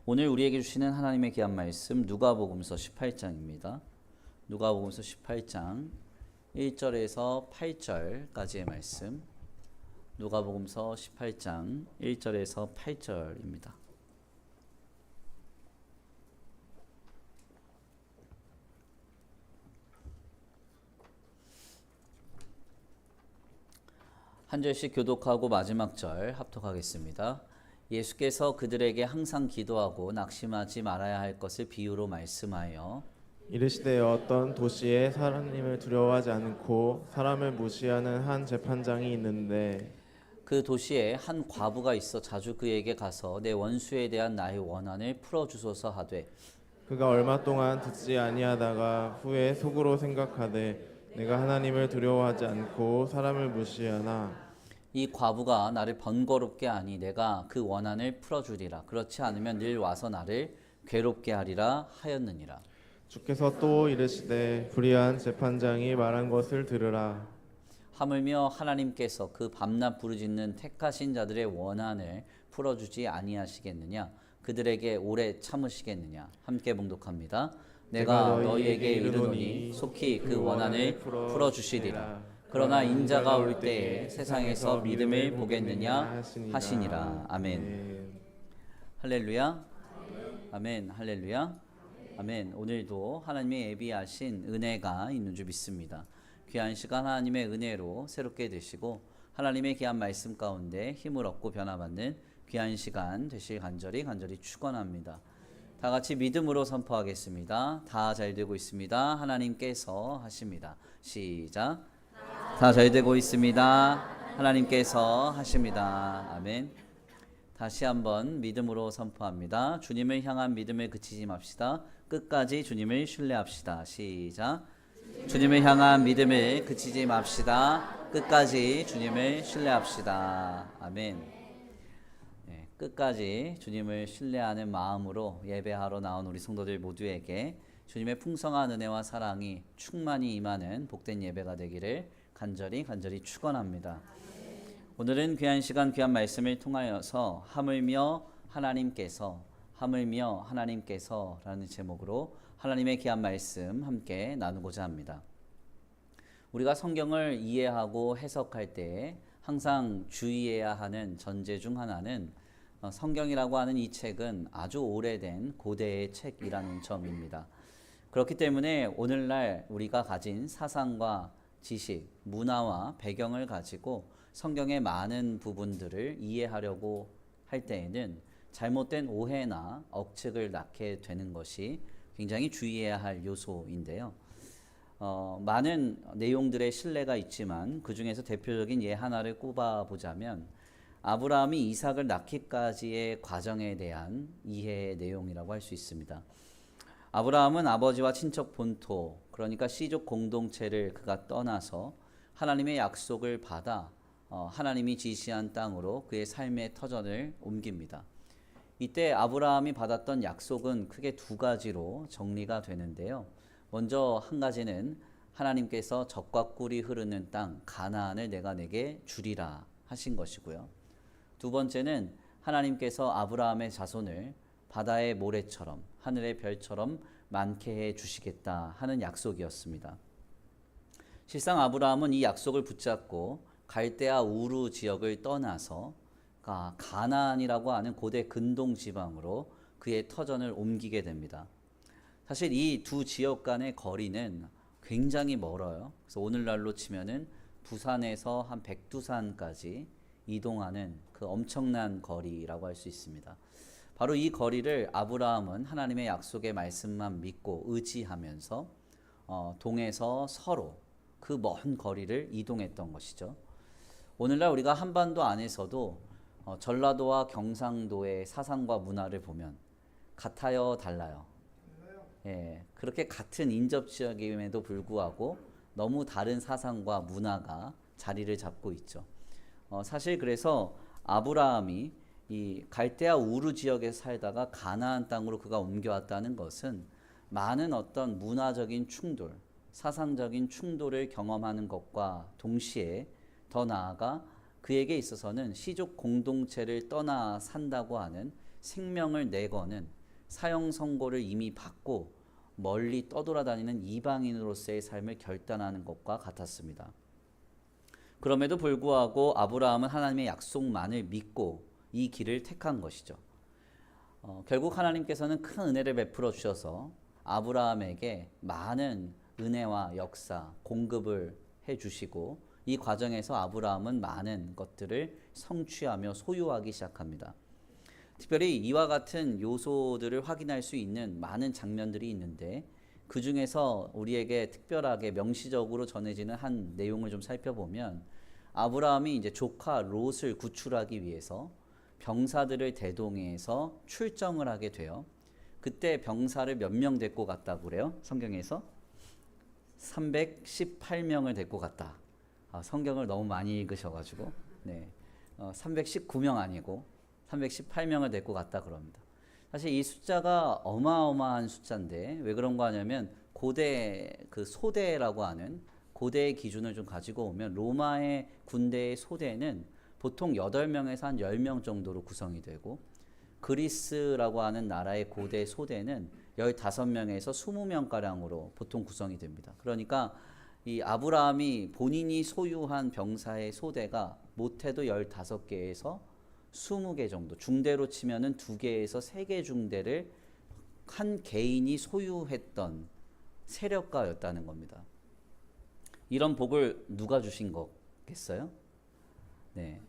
오늘 우리에게 주시는 하나님의 귀한 말씀 누가복음서 18장입니다. 누가복음서 18장 1절에서 8절까지의 말씀. 누가복음서 18장 1절에서 8절입니다. 한 절씩 교독하고 마지막 절 합독하겠습니다. 예수께서 그들에게 항상 기도하고 낙심하지 말아야 할 것을 비유로 말씀하여 이르시되 어떤 도시에 하나님을 두려워하지 않고 사람을 무시하는 한 재판장이 있는데 그 도시에 한 과부가 있어 자주 그에게 가서 내 원수에 대한 나의 원한을 풀어주소서 하되 그가 얼마 동안 듣지 아니하다가 후에 속으로 생각하되 내가 하나님을 두려워하지 않고 사람을 무시하나 이 과부가 나를 번거롭게 하니 내가 그 원한을 풀어주리라. 그렇지 않으면 늘 와서 나를 괴롭게 하리라 하였느니라. 주께서 또 이르시되 불의한 재판장이 말한 것을 들으라. 하물며 하나님께서 그 밤낮 부르짖는 택하신 자들의 원한을 풀어주지 아니하시겠느냐? 그들에게 오래 참으시겠느냐? 함께 봉독합니다. 내가 너희에게 이르노니 속히 그 원한을 풀어주시리라. 그러나 인자가 올 때에 세상에서 믿음을 보겠느냐 하시니라. 아멘. 할렐루야. 아멘. 할렐루야. 아멘. 오늘도 하나님의 예비하신 은혜가 있는 줄 믿습니다. 귀한 시간 하나님의 은혜로 새롭게 되시고 하나님의 귀한 말씀 가운데 힘을 얻고 변화받는 귀한 시간 되실 간절히 축원합니다. 다 같이 믿음으로 선포하겠습니다. 다 잘 되고 있습니다. 하나님께서 하십니다. 시작. 다 잘 되고 있습니다. 하나님께서 하십니다. 아멘. 다시 한번 믿음으로 선포합니다. 주님을 향한 믿음을 그치지 맙시다. 끝까지 주님을 신뢰합시다. 시작. 주님을 향한 믿음을 그치지 맙시다. 끝까지 주님을 신뢰합시다. 아멘. 네, 끝까지 주님을 신뢰하는 마음으로 예배하러 나온 우리 성도들 모두에게 주님의 풍성한 은혜와 사랑이 충만히 임하는 복된 예배가 되기를 간절히 축원합니다. 오늘은 귀한 시간 귀한 말씀을 통하여서 하물며 하나님께서라는 제목으로 하나님의 귀한 말씀 함께 나누고자 합니다. 우리가 성경을 이해하고 해석할 때 항상 주의해야 하는 전제 중 하나는 성경이라고 하는 이 책은 아주 오래된 고대의 책이라는 점입니다. 그렇기 때문에 오늘날 우리가 가진 사상과 지식, 문화와 배경을 가지고 성경의 많은 부분들을 이해하려고 할 때에는 잘못된 오해나 억측을 낳게 되는 것이 굉장히 주의해야 할 요소인데요. 많은 내용들의 신뢰가 있지만 그 중에서 대표적인 예 하나를 꼽아보자면 아브라함이 이삭을 낳기까지의 과정에 대한 이해의 내용이라고 할 수 있습니다. 아브라함은 아버지와 친척 본토, 그러니까 씨족 공동체를 그가 떠나서 하나님의 약속을 받아 하나님이 지시한 땅으로 그의 삶의 터전을 옮깁니다. 이때 아브라함이 받았던 약속은 크게 두 가지로 정리가 되는데요. 먼저 한 가지는 하나님께서 젖과 꿀이 흐르는 땅 가나안을 내가 내게 주리라 하신 것이고요. 두 번째는 하나님께서 아브라함의 자손을 바다의 모래처럼 하늘의 별처럼 많게 해 주시겠다 하는 약속이었습니다. 실상 아브라함은 이 약속을 붙잡고 갈대아 우르 지역을 떠나서 가나안이라고 하는 고대 근동 지방으로 그의 터전을 옮기게 됩니다. 사실 이 두 지역 간의 거리는 굉장히 멀어요. 그래서 오늘날로 치면은 부산에서 한 백두산까지 이동하는 그 엄청난 거리라고 할 수 있습니다. 바로 이 거리를 아브라함은 하나님의 약속의 말씀만 믿고 의지하면서 동에서 서로 그 먼 거리를 이동했던 것이죠. 오늘날 우리가 한반도 안에서도 전라도와 경상도의 사상과 문화를 보면 같아요, 달라요? 예, 그렇게 같은 인접 지역임에도 불구하고 너무 다른 사상과 문화가 자리를 잡고 있죠. 사실 그래서 아브라함이 이 갈대아 우르 지역에 살다가 가나안 땅으로 그가 옮겨왔다는 것은 많은 어떤 문화적인 충돌, 사상적인 충돌을 경험하는 것과 동시에 더 나아가 그에게 있어서는 시족 공동체를 떠나 산다고 하는 생명을 내거는 사형 선고를 이미 받고 멀리 떠돌아다니는 이방인으로서의 삶을 결단하는 것과 같았습니다. 그럼에도 불구하고 아브라함은 하나님의 약속만을 믿고 이 길을 택한 것이죠. 결국 하나님께서는 큰 은혜를 베풀어 주셔서 아브라함에게 많은 은혜와 역사, 공급을 해주시고 이 과정에서 아브라함은 많은 것들을 성취하며 소유하기 시작합니다. 특별히 이와 같은 요소들을 확인할 수 있는 많은 장면들이 있는데 그 중에서 우리에게 특별하게 명시적으로 전해지는 한 내용을 좀 살펴보면 아브라함이 이제 조카 롯을 구출하기 위해서 병사들을 대동해서 출정을 하게 돼요. 그때 병사를 몇 명 데리고 갔다고 그래요? 성경에서 318명을 데리고 갔다. 성경을 너무 많이 읽으셔가지고 319명 아니고 318명을 데리고 갔다 그럽니다. 사실 이 숫자가 어마어마한 숫자인데 왜 그런 거 하냐면 고대 그 소대라고 하는 고대의 기준을 좀 가지고 오면 로마의 군대의 소대는 보통 8명에서 한 10명 정도로 구성이 되고 그리스라고 하는 나라의 고대 소대는 15명에서 20명가량으로 보통 구성이 됩니다. 그러니까 이 아브라함이 본인이 소유한 병사의 소대가 못해도 15개에서 20개 정도, 중대로 치면은 2개에서 3개 중대를 한 개인이 소유했던 세력가였다는 겁니다. 이런 복을 누가 주신 거겠어요? 네.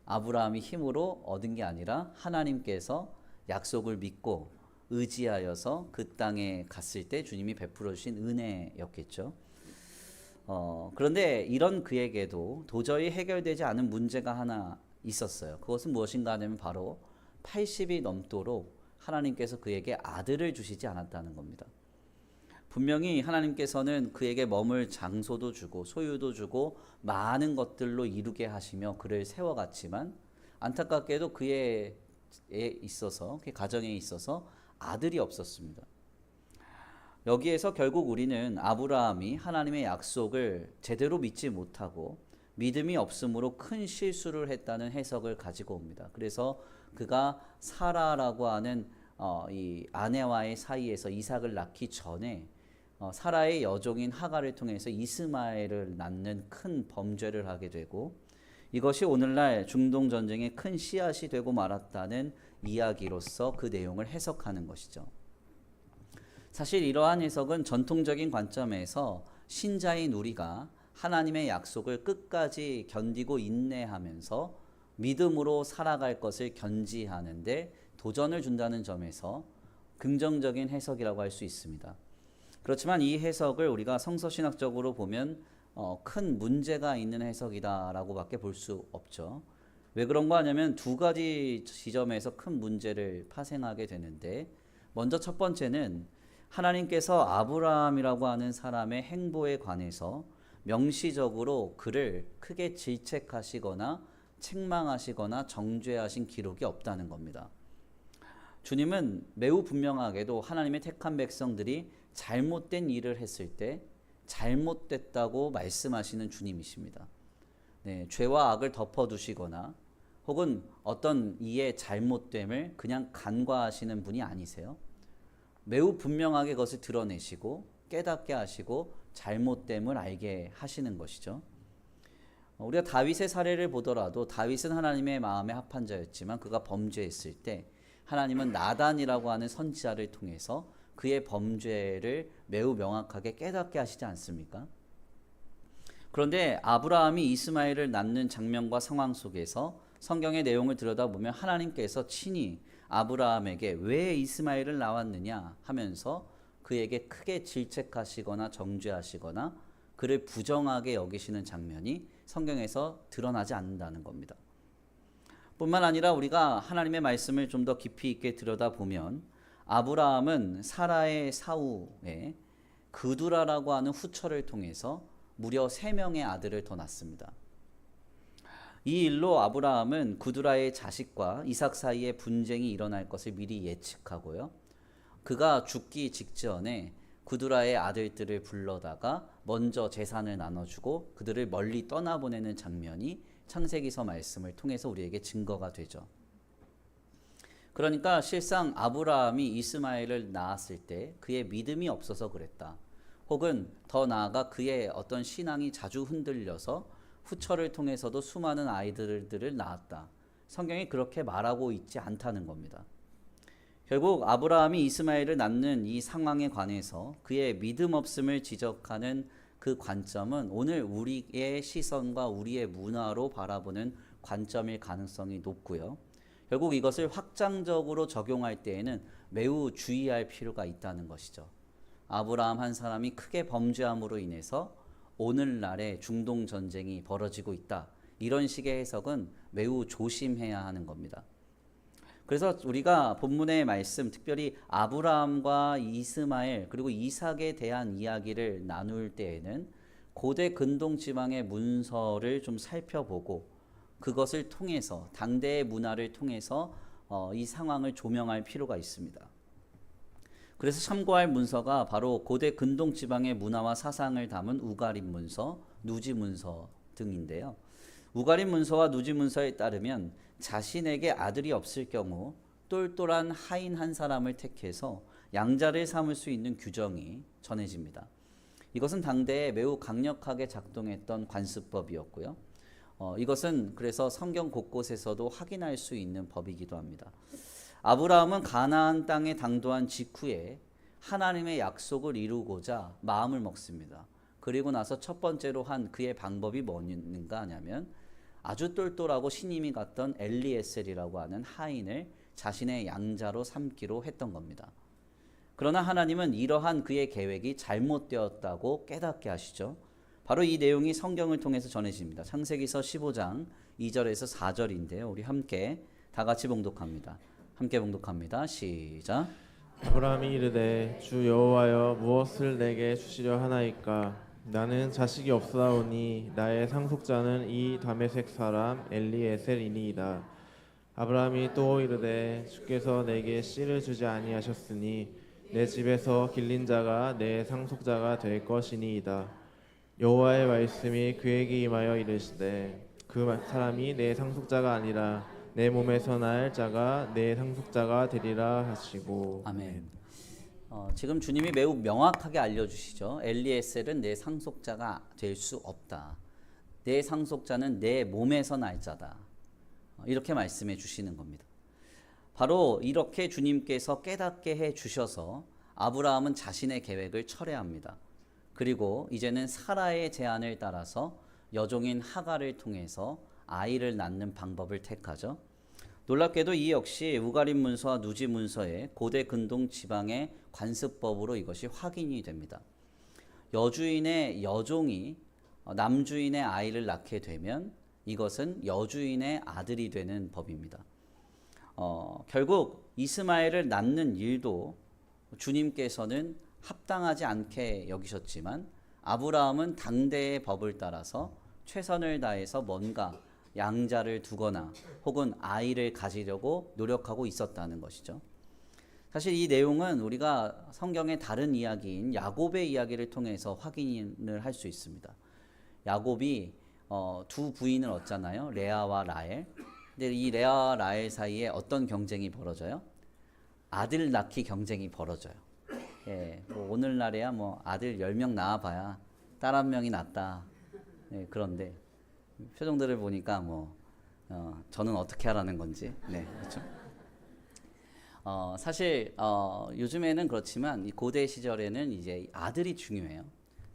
아브라함이 힘으로 얻은 게 아니라 하나님께서 약속을 믿고 의지하여서 그 땅에 갔을 때 주님이 베풀어 주신 은혜였겠죠. 그런데 이런 그에게도 도저히 해결되지 않은 문제가 하나 있었어요. 그것은 무엇인가 하면 바로 80이 넘도록 하나님께서 그에게 아들을 주시지 않았다는 겁니다. 분명히 하나님께서는 그에게 머물 장소도 주고 소유도 주고 많은 것들로 이루게 하시며 그를 세워갔지만 안타깝게도 그의 있어서 그 가정에 있어서 아들이 없었습니다. 여기에서 결국 우리는 아브라함이 하나님의 약속을 제대로 믿지 못하고 믿음이 없으므로 큰 실수를 했다는 해석을 가지고 옵니다. 그래서 그가 사라라고 하는 이 아내와의 사이에서 이삭을 낳기 전에 사라의 여종인 하갈을 통해서 이스마엘을 낳는 큰 범죄를 하게 되고 이것이 오늘날 중동 전쟁의 큰 씨앗이 되고 말았다는 이야기로서 그 내용을 해석하는 것이죠. 사실 이러한 해석은 전통적인 관점에서 신자인 우리가 하나님의 약속을 끝까지 견디고 인내하면서 믿음으로 살아갈 것을 견지하는데 도전을 준다는 점에서 긍정적인 해석이라고 할 수 있습니다. 그렇지만 이 해석을 우리가 성서신학적으로 보면 큰 문제가 있는 해석이다라고 밖에 볼 수 없죠. 왜 그런 거 하냐면 두 가지 지점에서 큰 문제를 파생하게 되는데 먼저 첫 번째는 하나님께서 아브라함이라고 하는 사람의 행보에 관해서 명시적으로 그를 크게 질책하시거나 책망하시거나 정죄하신 기록이 없다는 겁니다. 주님은 매우 분명하게도 하나님의 택한 백성들이 잘못된 일을 했을 때 잘못됐다고 말씀하시는 주님이십니다. 네, 죄와 악을 덮어두시거나 혹은 어떤 이의 잘못됨을 그냥 간과하시는 분이 아니세요. 매우 분명하게 그것을 드러내시고 깨닫게 하시고 잘못됨을 알게 하시는 것이죠. 우리가 다윗의 사례를 보더라도 다윗은 하나님의 마음에 합한 자였지만 그가 범죄했을 때 하나님은 나단이라고 하는 선지자를 통해서 그의 범죄를 매우 명확하게 깨닫게 하시지 않습니까? 그런데 아브라함이 이스마엘을 낳는 장면과 상황 속에서 성경의 내용을 들여다보면 하나님께서 친히 아브라함에게 왜 이스마엘을 낳았느냐 하면서 그에게 크게 질책하시거나 정죄하시거나 그를 부정하게 여기시는 장면이 성경에서 드러나지 않는다는 겁니다. 뿐만 아니라 우리가 하나님의 말씀을 좀 더 깊이 있게 들여다보면 아브라함은 사라의 사후에 그두라라고 하는 후처를 통해서 무려 3명의 아들을 더 낳습니다. 이 일로 아브라함은 그두라의 자식과 이삭 사이에 분쟁이 일어날 것을 미리 예측하고요. 그가 죽기 직전에 그두라의 아들들을 불러다가 먼저 재산을 나눠주고 그들을 멀리 떠나보내는 장면이 창세기서 말씀을 통해서 우리에게 증거가 되죠. 그러니까 실상 아브라함이 이스마엘을 낳았을 때 그의 믿음이 없어서 그랬다. 혹은 더 나아가 그의 어떤 신앙이 자주 흔들려서 후처를 통해서도 수많은 아이들을 낳았다. 성경이 그렇게 말하고 있지 않다는 겁니다. 결국 아브라함이 이스마엘을 낳는 이 상황에 관해서 그의 믿음 없음을 지적하는 그 관점은 오늘 우리의 시선과 우리의 문화로 바라보는 관점일 가능성이 높고요. 결국 이것을 확장적으로 적용할 때에는 매우 주의할 필요가 있다는 것이죠. 아브라함 한 사람이 크게 범죄함으로 인해서 오늘날의 중동 전쟁이 벌어지고 있다. 이런 식의 해석은 매우 조심해야 하는 겁니다. 그래서 우리가 본문의 말씀, 특별히 아브라함과 이스마엘 그리고 이삭에 대한 이야기를 나눌 때에는 고대 근동 지방의 문서를 좀 살펴보고 그것을 통해서 당대의 문화를 통해서 이 상황을 조명할 필요가 있습니다. 그래서 참고할 문서가 바로 고대 근동 지방의 문화와 사상을 담은 우가림 문서, 누지 문서 등인데요. 우가림 문서와 누지 문서에 따르면 자신에게 아들이 없을 경우 똘똘한 하인 한 사람을 택해서 양자를 삼을 수 있는 규정이 전해집니다. 이것은 당대에 매우 강력하게 작동했던 관습법이었고요. 이것은 그래서 성경 곳곳에서도 확인할 수 있는 법이기도 합니다. 아브라함은 가나안 땅에 당도한 직후에 하나님의 약속을 이루고자 마음을 먹습니다. 그리고 나서 첫 번째로 한 그의 방법이 뭐였는가 하냐면 아주 똘똘하고 신임이 갔던 엘리에셀이라고 하는 하인을 자신의 양자로 삼기로 했던 겁니다. 그러나 하나님은 이러한 그의 계획이 잘못되었다고 깨닫게 하시죠. 바로 이 내용이 성경을 통해서 전해집니다. 창세기서 15장 2절에서 4절인데요. 우리 함께 다 같이 봉독합니다. 함께 봉독합니다. 시작. 아브라함이 이르되 주 여호와여 무엇을 내게 주시려 하나이까? 나는 자식이 없사오니 나의 상속자는 이 다메섹 사람 엘리에셀이니이다. 아브라함이 또 이르되 주께서 내게 씨를 주지 아니하셨으니 내 집에서 길린 자가 내 상속자가 될 것이니이다. 여호와의 말씀이 그에게 임하여 이르시되 그 사람이 내 상속자가 아니라 내 몸에서 날 자가 내 상속자가 되리라 하시고. 아멘. 지금 주님이 매우 명확하게 알려주시죠. 엘리에셀은 내 상속자가 될 수 없다. 내 상속자는 내 몸에서 날 자다. 이렇게 말씀해 주시는 겁니다. 바로 이렇게 주님께서 깨닫게 해 주셔서 아브라함은 자신의 계획을 철회합니다. 그리고 이제는 사라의 제안을 따라서 여종인 하갈을 통해서 아이를 낳는 방법을 택하죠. 놀랍게도 이 역시 우가림 문서와 누지 문서의 고대 근동 지방의 관습법으로 이것이 확인이 됩니다. 여주인의 여종이 남주인의 아이를 낳게 되면 이것은 여주인의 아들이 되는 법입니다. 결국 이스마엘을 낳는 일도 주님께서는 합당하지 않게 여기셨지만 아브라함은 당대의 법을 따라서 최선을 다해서 뭔가 양자를 두거나 혹은 아이를 가지려고 노력하고 있었다는 것이죠. 사실 이 내용은 우리가 성경의 다른 이야기인 야곱의 이야기를 통해서 확인을 할 수 있습니다. 야곱이 두 부인을 얻잖아요. 레아와 라헬. 근데 이 레아와 라헬 사이에 어떤 경쟁이 벌어져요? 아들 낳기 경쟁이 벌어져요. 예, 뭐 오늘날에야 뭐 아들 10명 낳아봐야 딸 1명이 낫다. 예, 그런데 표정들을 보니까 저는 어떻게 하라는 건지. 네, 그렇죠. 사실 요즘에는 그렇지만 이 고대 시절에는 이제 아들이 중요해요.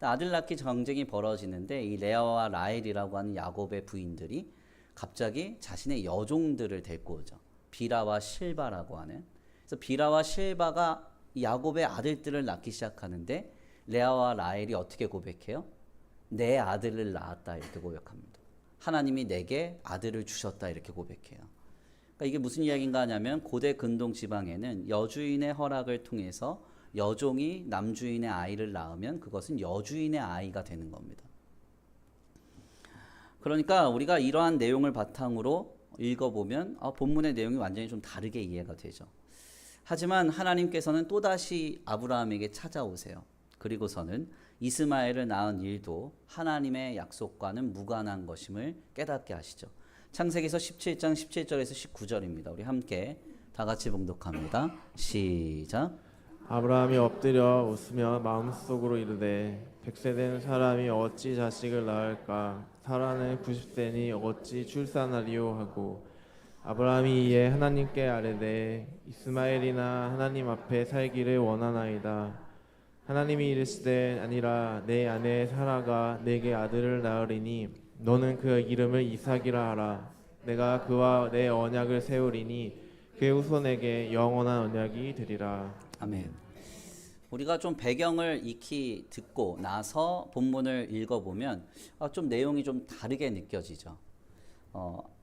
아들 낳기 경쟁이 벌어지는데 이 레아와 라헬이라고 하는 야곱의 부인들이 갑자기 자신의 여종들을 데리고 오죠. 비라와 실바라고 하는. 그래서 비라와 실바가 야곱의 아들들을 낳기 시작하는데 레아와 라헬이 어떻게 고백해요? 내 아들을 낳았다 이렇게 고백합니다. 하나님이 내게 아들을 주셨다 이렇게 고백해요. 그러니까 이게 무슨 이야기인가 하냐면 고대 근동 지방에는 여주인의 허락을 통해서 여종이 남주인의 아이를 낳으면 그것은 여주인의 아이가 되는 겁니다. 그러니까 우리가 이러한 내용을 바탕으로 읽어보면 본문의 내용이 완전히 좀 다르게 이해가 되죠. 하지만 하나님께서는 또다시 아브라함에게 찾아오세요. 그리고서는 이스마엘을 낳은 일도 하나님의 약속과는 무관한 것임을 깨닫게 하시죠. 창세기서 17장 17절에서 19절입니다. 우리 함께 다 같이 봉독합니다. 시작. 아브라함이 엎드려 웃으며 마음속으로 이르되 100세 된 사람이 어찌 자식을 낳을까? 사라는 90세니 어찌 출산하리요 하고 아브라함이 이에 하나님께 아뢰되 이스마엘이나 하나님 앞에 살기를 원하나이다. 하나님이 이르시되 아니라 내 아내 사라가 내게 아들을 낳으리니 너는 그 이름을 이삭이라 하라. 내가 그와 내 언약을 세우리니 그의 후손에게 영원한 언약이 되리라. 아멘. 우리가 좀 배경을 익히 듣고 나서 본문을 읽어보면 좀 내용이 좀 다르게 느껴지죠.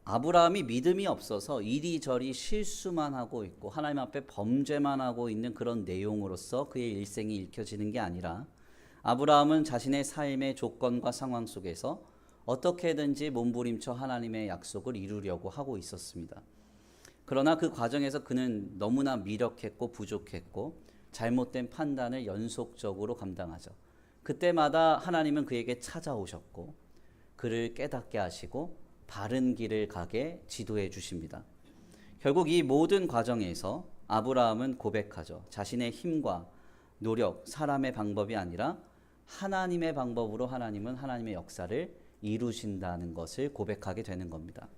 아브라함이 믿음이 없어서 이리저리 실수만 하고 있고 하나님 앞에 범죄만 하고 있는 그런 내용으로서 그의 일생이 읽혀지는 게 아니라 아브라함은 자신의 삶의 조건과 상황 속에서 어떻게든지 몸부림쳐 하나님의 약속을 이루려고 하고 있었습니다. 그러나 그 과정에서 그는 너무나 미력했고 부족했고 잘못된 판단을 연속적으로 감당하죠. 그때마다 하나님은 그에게 찾아오셨고 그를 깨닫게 하시고 바른 길을 가게 지도해 주십니다. 결국 이 모든 과정에서 아브라함은 고백하죠. 자신의 힘과 노력, 사람의 방법이 아니라 하나님의 방법으로 하나님은 하나님의 역사를 이루신다는 것을 고백하게 되는 겁니다.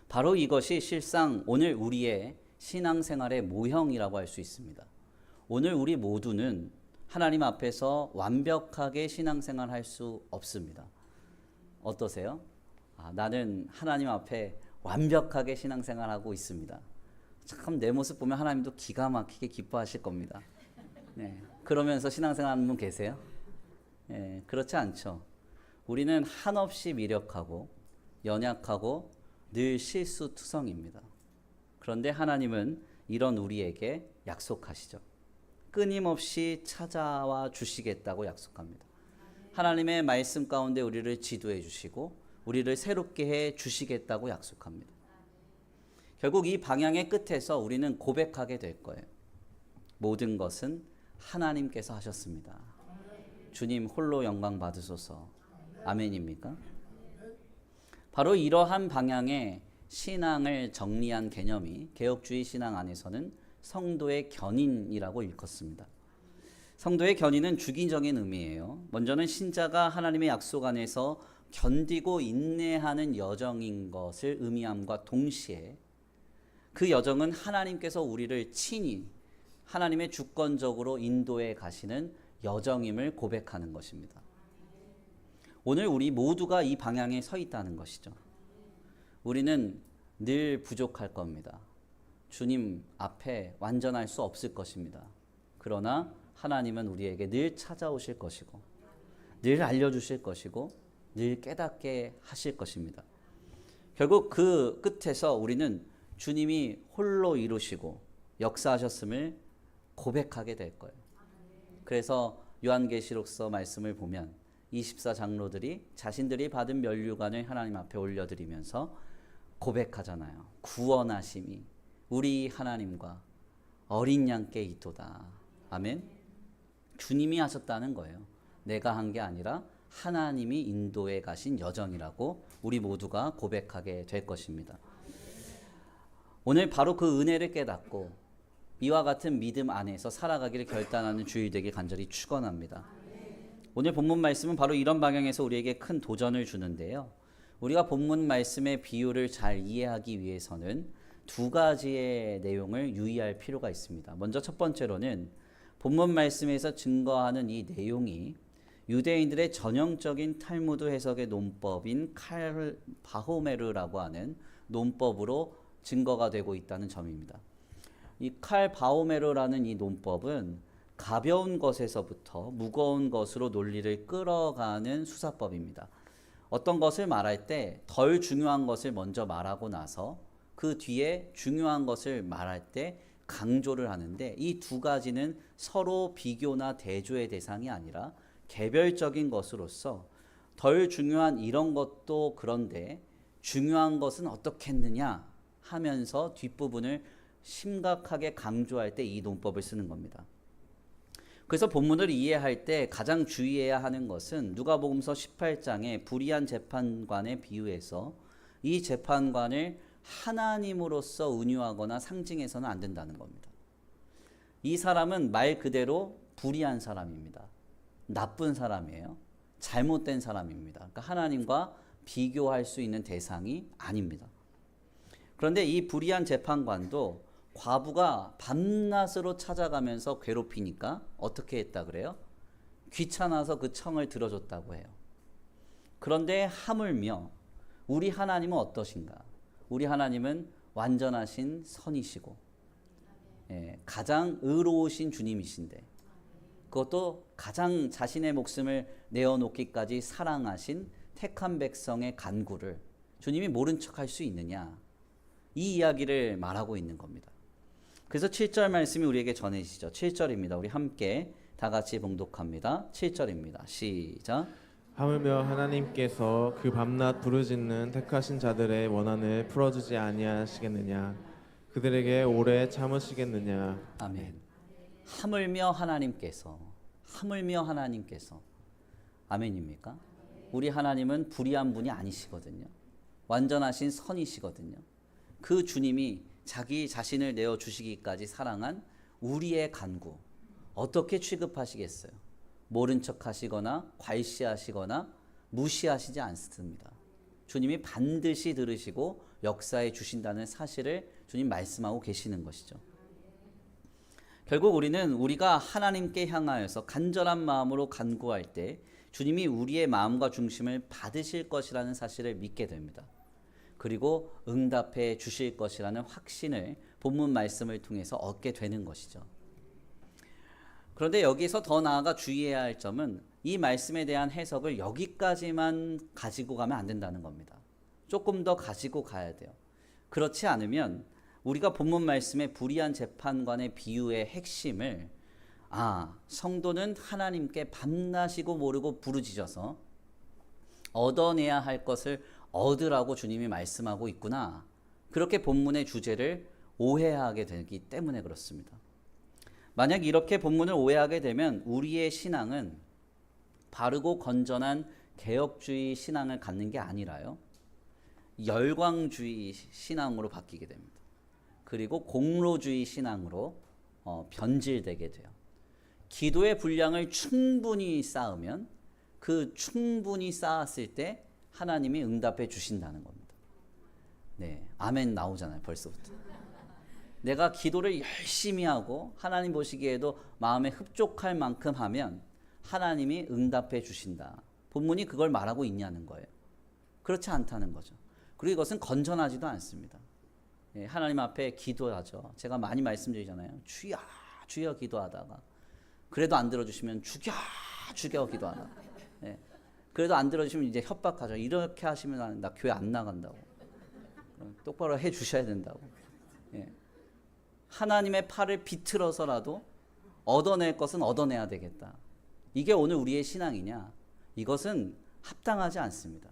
바로 이것이 실상 오늘 우리의 신앙생활의 모형이라고 할 수 있습니다. 오늘 우리 모두는 하나님 앞에서 완벽하게 신앙생활 할 수 없습니다. 어떠세요? 나는 하나님 앞에 완벽하게 신앙생활하고 있습니다. 참 내 모습 보면 하나님도 기가 막히게 기뻐하실 겁니다. 네, 그러면서 신앙생활하는 분 계세요? 네, 그렇지 않죠. 우리는 한없이 미력하고 연약하고 늘 실수투성입니다. 그런데 하나님은 이런 우리에게 약속하시죠. 끊임없이 찾아와 주시겠다고 약속합니다. 하나님의 말씀 가운데 우리를 지도해 주시고 우리를 새롭게 해 주시겠다고 약속합니다. 결국 이 방향의 끝에서 우리는 고백하게 될 거예요. 모든 것은 하나님께서 하셨습니다. 주님 홀로 영광 받으소서. 아멘입니까? 바로 이러한 방향의 신앙을 정리한 개념이 개혁주의 신앙 안에서는 성도의 견인이라고 일컫습니다. 성도의 견인은 주기적인 의미예요. 먼저는 신자가 하나님의 약속 안에서 견디고 인내하는 여정인 것을 의미함과 동시에 그 여정은 하나님께서 우리를 친히 하나님의 주권적으로 인도해 가시는 여정임을 고백하는 것입니다. 오늘 우리 모두가 이 방향에 서 있다는 것이죠. 우리는 늘 부족할 겁니다. 주님 앞에 완전할 수 없을 것입니다. 그러나 하나님은 우리에게 늘 찾아오실 것이고 늘 알려주실 것이고 늘 깨닫게 하실 것입니다. 결국 그 끝에서 우리는 주님이 홀로 이루시고 역사하셨음을 고백하게 될 거예요. 그래서 요한계시록서 말씀을 보면 24장로들이 자신들이 받은 면류관을 하나님 앞에 올려드리면서 고백하잖아요. 구원하심이 우리 하나님과 어린 양께 있도다. 아멘. 주님이 하셨다는 거예요. 내가 한 게 아니라 하나님이 인도해 가신 여정이라고 우리 모두가 고백하게 될 것입니다. 오늘 바로 그 은혜를 깨닫고 이와 같은 믿음 안에서 살아가기를 결단하는 주일 되길 간절히 축원합니다. 오늘 본문 말씀은 바로 이런 방향에서 우리에게 큰 도전을 주는데요. 우리가 본문 말씀의 비유를 잘 이해하기 위해서는 두 가지의 내용을 유의할 필요가 있습니다. 먼저 첫 번째로는 본문 말씀에서 증거하는 이 내용이 유대인들의 전형적인 탈무드 해석의 논법인 칼 바호메르라고 하는 논법으로 증거가 되고 있다는 점입니다. 이 칼 바호메르라는 이 논법은 가벼운 것에서부터 무거운 것으로 논리를 끌어가는 수사법입니다. 어떤 것을 말할 때 덜 중요한 것을 먼저 말하고 나서 그 뒤에 중요한 것을 말할 때 강조를 하는데 이 두 가지는 서로 비교나 대조의 대상이 아니라 개별적인 것으로서 덜 중요한 이런 것도 그런데 중요한 것은 어떻게 했느냐 하면서 뒷부분을 심각하게 강조할 때 이 논법을 쓰는 겁니다. 그래서 본문을 이해할 때 가장 주의해야 하는 것은 누가복음서 18장의 불의한 재판관에 비유해서 이 재판관을 하나님으로서 은유하거나 상징해서는 안 된다는 겁니다. 이 사람은 말 그대로 불의한 사람입니다. 나쁜 사람이에요. 잘못된 사람입니다. 그러니까 하나님과 비교할 수 있는 대상이 아닙니다. 그런데 이 불의한 재판관도 과부가 밤낮으로 찾아가면서 괴롭히니까 어떻게 했다 그래요? 귀찮아서 그 청을 들어줬다고 해요. 그런데 하물며 우리 하나님은 어떠신가? 우리 하나님은 완전하신 선이시고 가장 의로우신 주님이신데 그것도 가장 자신의 목숨을 내어놓기까지 사랑하신 택한 백성의 간구를 주님이 모른 척할 수 있느냐? 이 이야기를 말하고 있는 겁니다. 그래서 7절 말씀이 우리에게 전해지죠. 7절입니다. 우리 함께 다 같이 봉독합니다. 7절입니다. 시작. 하물며 하나님께서 그 밤낮 부르짖는 택하신 자들의 원한을 풀어주지 아니하시겠느냐? 그들에게 오래 참으시겠느냐? 아멘. 하물며 하나님께서 아멘입니까? 우리 하나님은 불의한 분이 아니시거든요. 완전하신 선이시거든요. 그 주님이 자기 자신을 내어주시기까지 사랑한 우리의 간구 어떻게 취급하시겠어요? 모른 척 하시거나 괄시하시거나 무시하시지 않습니다. 주님이 반드시 들으시고 역사해 주신다는 사실을 주님 말씀하고 계시는 것이죠. 결국 우리가 하나님께 향하여서 간절한 마음으로 간구할 때 주님이 우리의 마음과 중심을 받으실 것이라는 사실을 믿게 됩니다. 그리고 응답해 주실 것이라는 확신을 본문 말씀을 통해서 얻게 되는 것이죠. 그런데 여기서 더 나아가 주의해야 할 점은 이 말씀에 대한 해석을 여기까지만 가지고 가면 안 된다는 겁니다. 조금 더 가지고 가야 돼요. 그렇지 않으면 우리가 본문 말씀의 불의한 재판관의 비유의 핵심을 성도는 하나님께 밤낮이고 모르고 부르짖어서 얻어내야 할 것을 얻으라고 주님이 말씀하고 있구나. 그렇게 본문의 주제를 오해하게 되기 때문에 그렇습니다. 만약 이렇게 본문을 오해하게 되면 우리의 신앙은 바르고 건전한 개혁주의 신앙을 갖는 게 아니라요. 열광주의 신앙으로 바뀌게 됩니다. 그리고 공로주의 신앙으로 변질되게 돼요. 기도의 분량을 충분히 쌓으면 그 충분히 쌓았을 때 하나님이 응답해 주신다는 겁니다. 네, 아멘 나오잖아요, 벌써부터. 내가 기도를 열심히 하고 하나님 보시기에도 마음에 흡족할 만큼 하면 하나님이 응답해 주신다. 본문이 그걸 말하고 있냐는 거예요. 그렇지 않다는 거죠. 그리고 이것은 건전하지도 않습니다. 예, 하나님 앞에 기도하죠. 제가 많이 말씀드리잖아요. 주여 주여 기도하다가 그래도 안 들어주시면 죽여 기도하다가 그래도 안 들어주시면 이제 협박하죠. 이렇게 하시면 나 교회 안 나간다고. 똑바로 해 주셔야 된다고. 하나님의 팔을 비틀어서라도 얻어낼 것은 얻어내야 되겠다. 이게 오늘 우리의 신앙이냐? 이것은 합당하지 않습니다.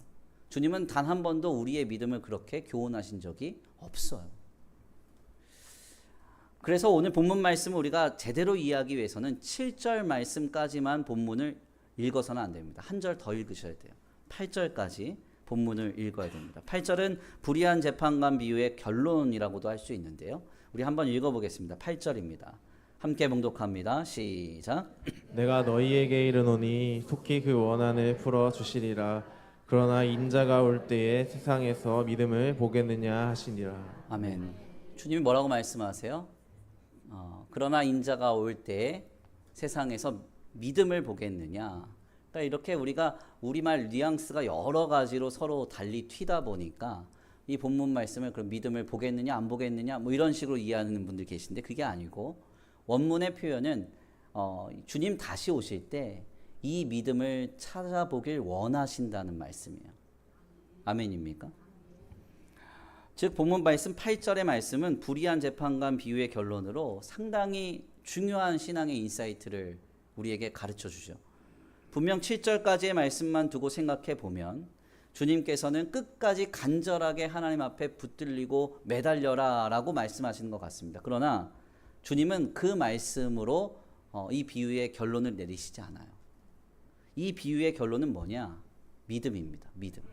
주님은 단 한 번도 우리의 믿음을 그렇게 교훈하신 적이 없어요. 그래서 오늘 본문 말씀을 우리가 제대로 이해하기 위해서는 7절 말씀까지만 본문을 읽어서는 안 됩니다. 한 절 더 읽으셔야 돼요. 8절까지 본문을 읽어야 됩니다. 8절은 불의한 재판관 비유의 결론이라고도 할 수 있는데요. 우리 한번 읽어보겠습니다. 8절입니다. 함께 봉독합니다. 시작. 내가 너희에게 이르노니 속히 그 원한을 풀어 주시리라. 그러나 인자가 올 때에 세상에서 믿음을 보겠느냐 하시니라. 아멘. 주님이 뭐라고 말씀하세요? 그러나 인자가 올 때에 세상에서 믿음을 보겠느냐. 그러니까 이렇게 우리가 우리말 뉘앙스가 여러 가지로 서로 달리 튀다 보니까 이 본문 말씀을 그럼 믿음을 보겠느냐 안 보겠느냐 뭐 이런 식으로 이해하는 분들 계신데 그게 아니고 원문의 표현은 주님 다시 오실 때 이 믿음을 찾아보길 원하신다는 말씀이에요. 아멘입니까? 즉 본문 말씀 8절의 말씀은 불의한 재판관 비유의 결론으로 상당히 중요한 신앙의 인사이트를 우리에게 가르쳐 주죠. 분명 7절까지의 말씀만 두고 생각해 보면 주님께서는 끝까지 간절하게 하나님 앞에 붙들리고 매달려라 라고 말씀하시는 것 같습니다. 그러나 주님은 그 말씀으로 이 비유의 결론을 내리시지 않아요. 이 비유의 결론은 뭐냐? 믿음입니다. 믿음.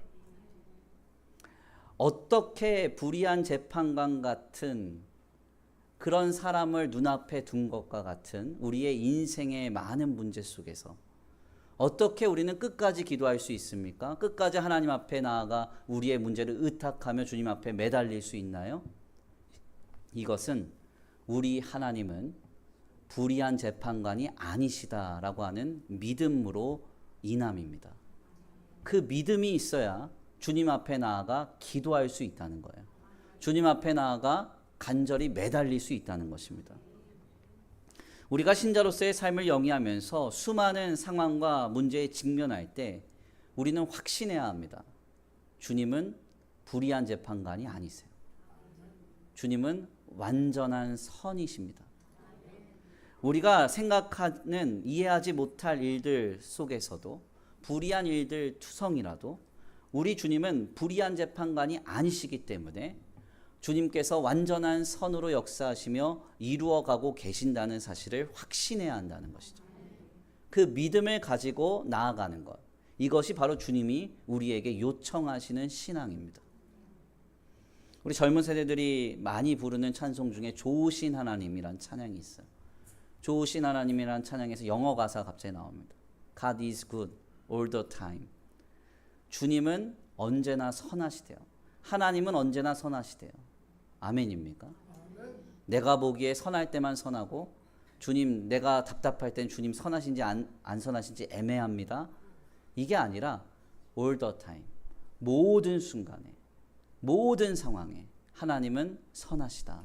어떻게 불의한 재판관 같은 그런 사람을 눈앞에 둔 것과 같은 우리의 인생의 많은 문제 속에서 어떻게 우리는 끝까지 기도할 수 있습니까? 끝까지 하나님 앞에 나아가 우리의 문제를 의탁하며 주님 앞에 매달릴 수 있나요? 이것은 우리 하나님은 불의한 재판관이 아니시다라고 하는 믿음으로 인함입니다. 그 믿음이 있어야 주님 앞에 나아가 기도할 수 있다는 거예요. 주님 앞에 나아가 간절히 매달릴 수 있다는 것입니다. 우리가 신자로서의 삶을 영위하면서 수많은 상황과 문제에 직면할 때 우리는 확신해야 합니다. 주님은 불의한 재판관이 아니세요. 주님은 완전한 선이십니다. 우리가 생각하는 이해하지 못할 일들 속에서도 불의한 일들 투성이라도 우리 주님은 불의한 재판관이 아니시기 때문에 주님께서 완전한 선으로 역사하시며 이루어가고 계신다는 사실을 확신해야 한다는 것이죠. 그 믿음을 가지고 나아가는 것, 이것이 바로 주님이 우리에게 요청하시는 신앙입니다. 우리 젊은 세대들이 많이 부르는 찬송 중에 좋으신 하나님이란 찬양이 있어요. 좋으신 하나님이란 찬양에서 영어 가사가 갑자기 나옵니다. God is good all the time. 주님은 언제나 선하시대요. 하나님은 언제나 선하시대요. 아멘입니까? 내가 보기에 선할 때만 선하고 주님 내가 답답할 땐 주님 선하신지 안 선하신지 애매합니다. 이게 아니라 all the time. 모든 순간에 모든 상황에 하나님은 선하시다.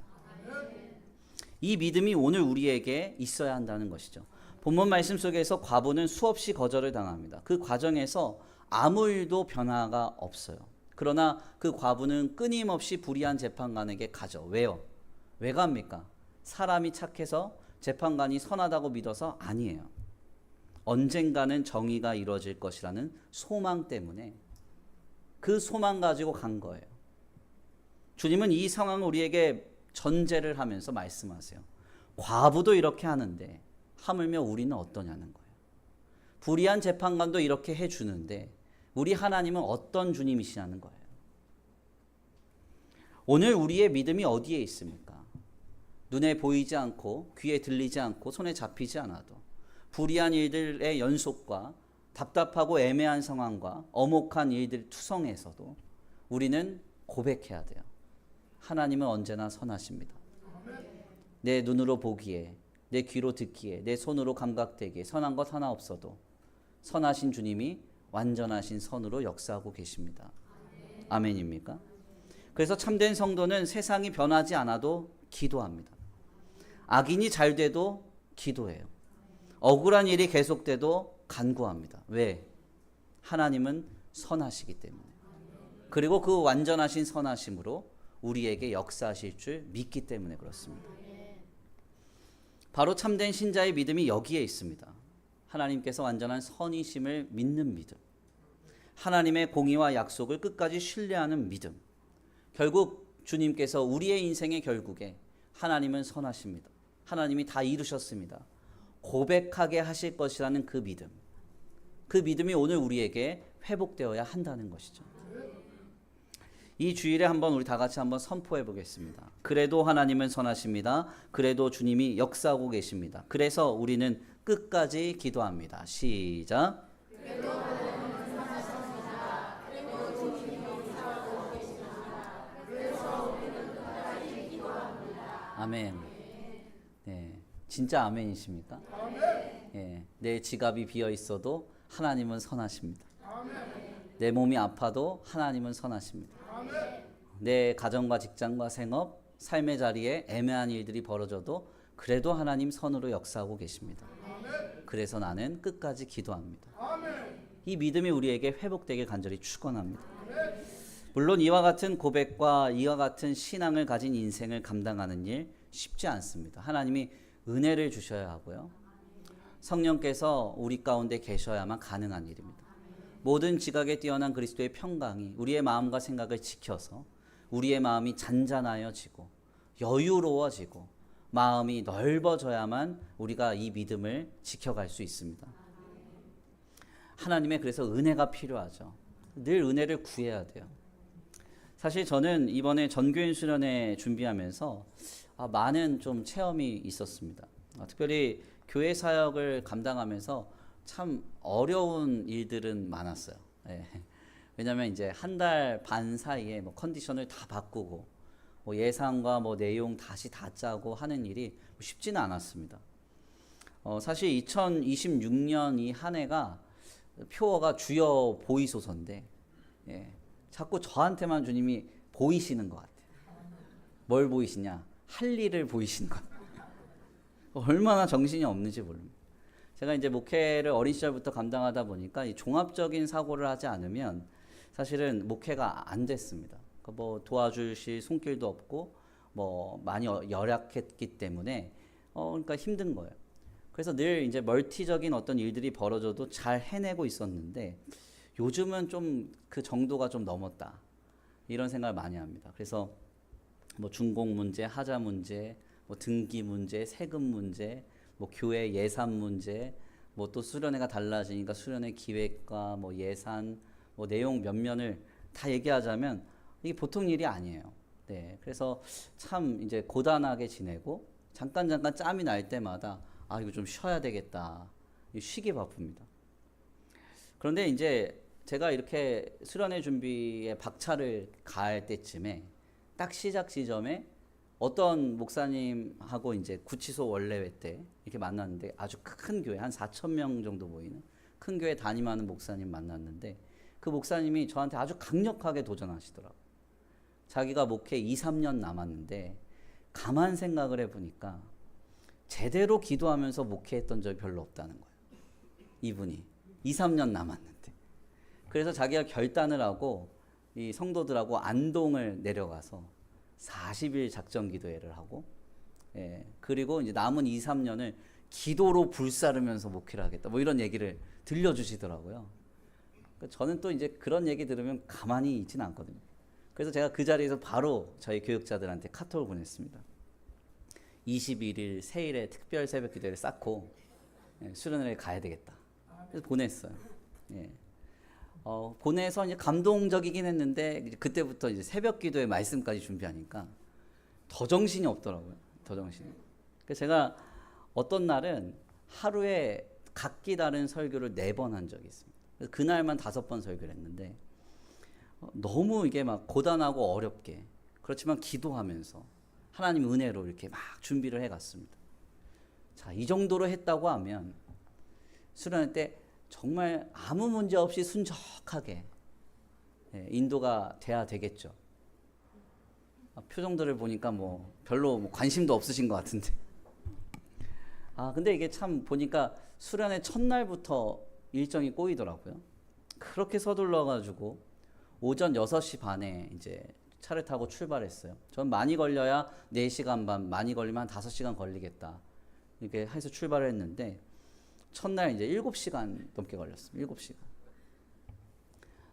이 믿음이 오늘 우리에게 있어야 한다는 것이죠. 본문 말씀 속에서 과부는 수없이 거절을 당합니다. 그 과정에서 아무 일도 변화가 없어요. 그러나 그 과부는 끊임없이 불의한 재판관에게 가죠. 왜요? 왜 갑니까? 사람이 착해서 재판관이 선하다고 믿어서 아니에요. 언젠가는 정의가 이루어질 것이라는 소망 때문에 그 소망 가지고 간 거예요. 주님은 이 상황을 우리에게 전제를 하면서 말씀하세요. 과부도 이렇게 하는데 하물며 우리는 어떠냐는 거예요. 불의한 재판관도 이렇게 해주는데 우리 하나님은 어떤 주님이시냐는 거예요. 오늘 우리의 믿음이 어디에 있습니까? 눈에 보이지 않고 귀에 들리지 않고 손에 잡히지 않아도 불의한 일들의 연속과 답답하고 애매한 상황과 엄혹한 일들 투성에서도 우리는 고백해야 돼요. 하나님은 언제나 선하십니다. 내 눈으로 보기에, 내 귀로 듣기에, 내 손으로 감각되기에 선한 것 하나 없어도 선하신 주님이 완전하신 선으로 역사하고 계십니다. 아멘입니까? 그래서 참된 성도는 세상이 변하지 않아도 기도합니다. 악인이 잘 돼도 기도해요. 억울한 일이 계속돼도 간구합니다. 왜? 하나님은 선하시기 때문에. 그리고 그 완전하신 선하심으로 우리에게 역사하실 줄 믿기 때문에 그렇습니다. 바로 참된 신자의 믿음이 여기에 있습니다. 하나님께서 완전한 선이심을 믿는 믿음. 하나님의 공의와 약속을 끝까지 신뢰하는 믿음. 결국 주님께서 우리의 인생의 결국에 하나님은 선하십니다. 하나님이 다 이루셨습니다. 고백하게 하실 것이라는 그 믿음. 그 믿음이 오늘 우리에게 회복되어야 한다는 것이죠. 이 주일에 한번 우리 다 같이 한번 선포해 보겠습니다. 그래도 하나님은 선하십니다. 그래도 주님이 역사하고 계십니다. 그래서 우리는 끝까지 기도합니다. 시작. 그래도 하나님은 선하십니다. 그래도 주님이 역사하고 계십니다. 그래서 우리는 끝까지 기도합니다. 아멘. 네, 진짜 아멘이십니까? 아멘. 네, 내 지갑이 비어 있어도 하나님은 선하십니다. 아멘. 내 몸이 아파도 하나님은 선하십니다. 내 가정과 직장과 생업, 삶의 자리에 애매한 일들이 벌어져도 그래도 하나님 선으로 역사하고 계십니다. 그래서 나는 끝까지 기도합니다. 이 믿음이 우리에게 회복되길 간절히 축원합니다. 물론 이와 같은 고백과 이와 같은 신앙을 가진 인생을 감당하는 일 쉽지 않습니다. 하나님이 은혜를 주셔야 하고요. 성령께서 우리 가운데 계셔야만 가능한 일입니다. 모든 지각에 뛰어난 그리스도의 평강이 우리의 마음과 생각을 지켜서 우리의 마음이 잔잔하여지고 여유로워지고 마음이 넓어져야만 우리가 이 믿음을 지켜갈 수 있습니다. 하나님의 그래서 은혜가 필요하죠. 늘 은혜를 구해야 돼요. 사실 저는 이번에 전교인 수련회 준비하면서 많은 좀 체험이 있었습니다. 특별히 교회 사역을 감당하면서 참 어려운 일들은 많았어요. 예. 왜냐하면 이제 한 달 반 사이에 뭐 컨디션을 다 바꾸고 뭐 예상과 뭐 내용 다시 다 짜고 하는 일이 쉽지는 않았습니다. 사실 2026년 이 한 해가 표어가 주여 보이소서인데 예. 자꾸 저한테만 주님이 보이시는 것 같아요. 뭘 보이시냐? 할 일을 보이시는 것 같아요. 얼마나 정신이 없는지 모릅니다. 제가 이제 목회를 어린 시절부터 감당하다 보니까 이 종합적인 사고를 하지 않으면 사실은 목회가 안 됐습니다. 그러니까 뭐 도와주실 손길도 없고 뭐 많이 열악했기 때문에 그러니까 힘든 거예요. 그래서 늘 이제 멀티적인 어떤 일들이 벌어져도 잘 해내고 있었는데 요즘은 좀 그 정도가 좀 넘었다. 이런 생각을 많이 합니다. 그래서 뭐 준공 문제, 하자 문제, 뭐 등기 문제, 세금 문제, 뭐 교회 예산 문제, 뭐 또 수련회가 달라지니까 수련회 기획과 뭐 예산, 뭐 내용 몇 면을 다 얘기하자면 이게 보통 일이 아니에요. 네, 그래서 참 이제 고단하게 지내고 잠깐 짬이 날 때마다 이거 좀 쉬어야 되겠다. 쉬기 바쁩니다. 그런데 이제 제가 이렇게 수련회 준비에 박차를 가할 때쯤에 딱 시작 지점에 어떤 목사님하고 이제 구치소 원래회 때 이렇게 만났는데 아주 큰 교회 한 4천 명 정도 모이는 큰 교회 담임하는 목사님 만났는데 그 목사님이 저한테 아주 강력하게 도전하시더라고요. 자기가 목회 2, 3년 남았는데 가만 생각을 해보니까 제대로 기도하면서 목회했던 적이 별로 없다는 거예요. 이분이 2, 3년 남았는데. 그래서 자기가 결단을 하고 이 성도들하고 안동을 내려가서 40일 작전 기도회를 하고 그리고 이제 남은 2, 3년을 기도로 불사르면서 목회를 하겠다. 뭐 이런 얘기를 들려주시더라고요. 그러니까 저는 또 이제 그런 얘기 들으면 가만히 있진 않거든요. 그래서 제가 그 자리에서 바로 저희 교육자들한테 카톡을 보냈습니다. 21일 세일에 특별 새벽 기도회를 쌓고 수련회를 가야 되겠다. 그래서 보냈어요. 보내서 이제 감동적이긴 했는데 이제 그때부터 이제 새벽 기도의 말씀까지 준비하니까 더 정신이 없더라고요. 더 정신이. 그래서 제가 어떤 날은 하루에 각기 다른 설교를 4번 한 적이 있습니다. 그래서 그날만 5번 설교를 했는데 너무 이게 막 고단하고 어렵게 그렇지만 기도하면서 하나님 은혜로 이렇게 막 준비를 해갔습니다. 자, 이 정도로 했다고 하면 수련회 때 정말 아무 문제 없이 순적하게 인도가 돼야 되겠죠. 표정들을 보니까 뭐 별로 뭐 관심도 없으신 것 같은데. 근데 이게 참 보니까 수련회 첫날부터 일정이 꼬이더라고요. 그렇게 서둘러가지고 오전 6시 반에 이제 차를 타고 출발했어요. 전 많이 걸려야 4시간 반, 많이 걸리면 한 5시간 걸리겠다. 이렇게 해서 출발을 했는데 첫날 이제 7시간 넘게 걸렸습니다. 7시간.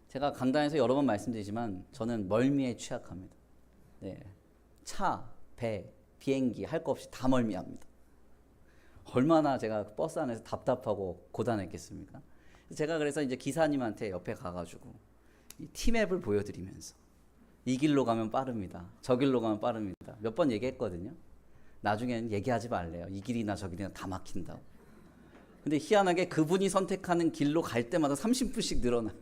제가 강단에서 여러 번 말씀드리지만 저는 멀미에 취약합니다. 차, 배, 비행기 할 거 없이 다 멀미합니다. 얼마나 제가 버스 안에서 답답하고 고단했겠습니까? 제가 그래서 이제 기사님한테 옆에 가가지고 이 티맵을 보여드리면서 이 길로 가면 빠릅니다. 저 길로 가면 빠릅니다. 몇 번 얘기했거든요. 나중에는 얘기하지 말래요. 이 길이나 저 길이나 다 막힌다고. 근데 희한하게 그분이 선택하는 길로 갈 때마다 30분씩 늘어나.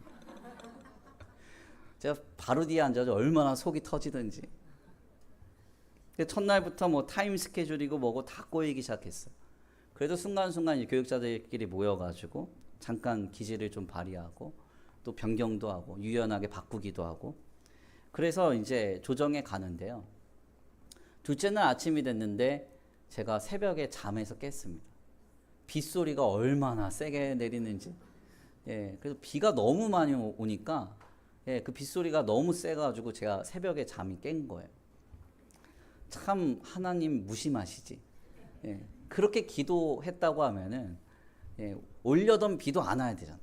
제가 바로 뒤에 앉아서 얼마나 속이 터지든지. 첫날부터 뭐 타임 스케줄이고 뭐고 다 꼬이기 시작했어요. 그래도 순간순간 이제 교육자들끼리 모여가지고 잠깐 기질을 좀 발휘하고 또 변경도 하고 유연하게 바꾸기도 하고 그래서 이제 조정에 가는데요. 둘째 날 아침이 됐는데 제가 새벽에 잠에서 깼습니다. 빗소리가 얼마나 세게 내리는지. 그래서 비가 너무 많이 오니까 그 빗소리가 너무 세가지고 제가 새벽에 잠이 깬 거예요. 참 하나님 무심하시지. 그렇게 기도했다고 하면은 올려던 비도 안 와야 되잖아.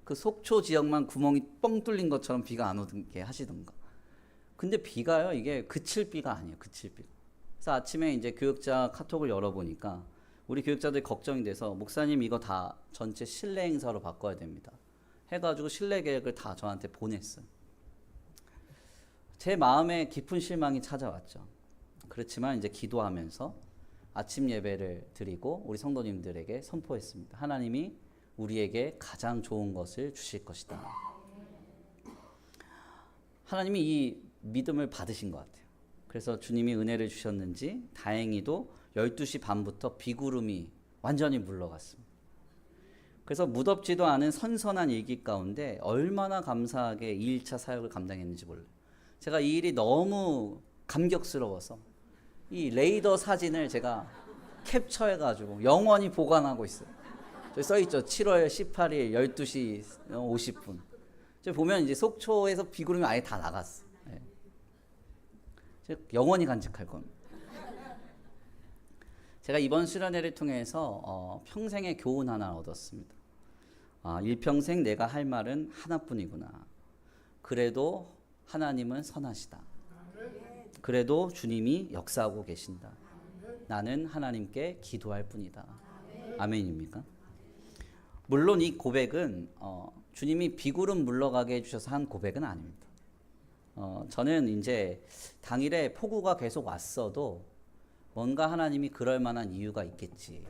그 속초 지역만 구멍이 뻥 뚫린 것처럼 비가 안 오게 하시던가. 근데 비가요, 이게 그칠 비가 아니에요. 그칠 비가. 그래서 아침에 이제 교육자 카톡을 열어보니까 우리 교육자들이 걱정이 돼서 목사님 이거 다 전체 실내 행사로 바꿔야 됩니다. 해가지고 실내 계획을 다 저한테 보냈어요. 제 마음에 깊은 실망이 찾아왔죠. 그렇지만 이제 기도하면서 아침 예배를 드리고 우리 성도님들에게 선포했습니다. 하나님이 우리에게 가장 좋은 것을 주실 것이다. 하나님이 이 믿음을 받으신 것 같아요. 그래서 주님이 은혜를 주셨는지 다행히도 12시 반부터 비구름이 완전히 물러갔습니다. 그래서 무덥지도 않은 선선한 일기 가운데 얼마나 감사하게 2일차 사역을 감당했는지 몰라요. 제가 이 일이 너무 감격스러워서 이 레이더 사진을 제가 캡처해가지고 영원히 보관하고 있어요. 저기 써있죠. 7월 18일 12시 50분. 저기 보면 이제 속초에서 비구름이 아예 다 나갔어. 네. 영원히 간직할 겁니다. 제가 이번 수련회를 통해서 평생의 교훈 하나 얻었습니다. 일평생 내가 할 말은 하나뿐이구나. 그래도 하나님은 선하시다. 그래도 주님이 역사하고 계신다. 나는 하나님께 기도할 뿐이다. 아멘입니까? 물론 이 고백은 주님이 비구름 물러가게 해주셔서 한 고백은 아닙니다. 저는 이제 당일에 폭우가 계속 왔어도 뭔가 하나님이 그럴 만한 이유가 있겠지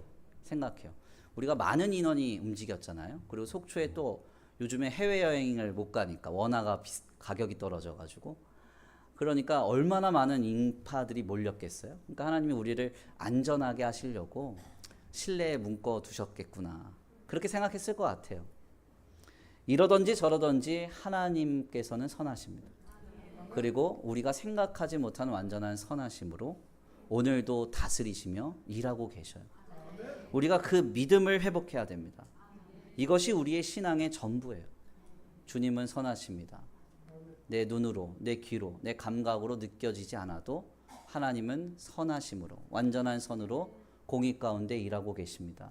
생각해요. 우리가 많은 인원이 움직였잖아요. 그리고 속초에 또 요즘에 해외여행을 못 가니까 원화가 가격이 떨어져가지고 그러니까 얼마나 많은 인파들이 몰렸겠어요. 그러니까 하나님이 우리를 안전하게 하시려고 실내에 묶어 두셨겠구나. 그렇게 생각했을 것 같아요. 이러든지 저러든지 하나님께서는 선하십니다. 그리고 우리가 생각하지 못한 완전한 선하심으로 오늘도 다스리시며 일하고 계셔요. 우리가 그 믿음을 회복해야 됩니다. 이것이 우리의 신앙의 전부예요. 주님은 선하십니다. 내 눈으로, 내 귀로, 내 감각으로 느껴지지 않아도 하나님은 선하심으로, 완전한 선으로 공의 가운데 일하고 계십니다.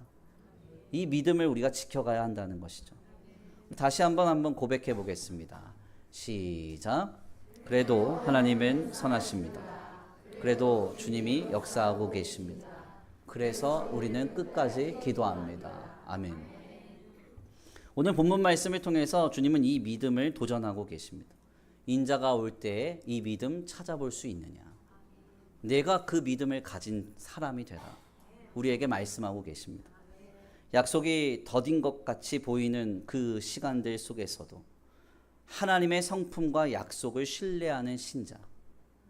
이 믿음을 우리가 지켜가야 한다는 것이죠. 다시 한번 고백해 보겠습니다. 시작. 그래도 하나님은 선하십니다. 그래도 주님이 역사하고 계십니다. 그래서 우리는 끝까지 기도합니다. 아멘. 오늘 본문 말씀을 통해서 주님은 이 믿음을 도전하고 계십니다. 인자가 올 때에 이 믿음 찾아볼 수 있느냐. 내가 그 믿음을 가진 사람이 되라. 우리에게 말씀하고 계십니다. 약속이 더딘 것 같이 보이는 그 시간들 속에서도 하나님의 성품과 약속을 신뢰하는 신자,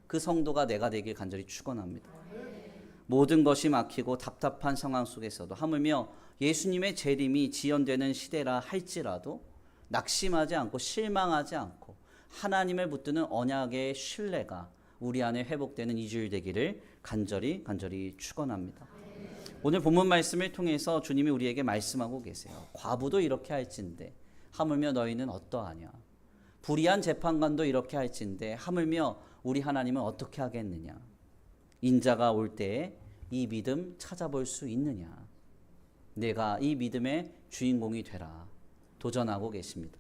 그 성도가 내가 되길 간절히 축원합니다. 모든 것이 막히고 답답한 상황 속에서도 하물며 예수님의 재림이 지연되는 시대라 할지라도 낙심하지 않고 실망하지 않고 하나님을 붙드는 언약의 신뢰가 우리 안에 회복되는 이 주일 되기를 간절히 축원합니다. 오늘 본문 말씀을 통해서 주님이 우리에게 말씀하고 계세요. 과부도 이렇게 할진대 하물며 너희는 어떠하냐. 불의한 재판관도 이렇게 할진대 하물며 우리 하나님은 어떻게 하겠느냐. 인자가 올 때에 이 믿음 찾아볼 수 있느냐. 내가 이 믿음의 주인공이 되라. 도전하고 계십니다.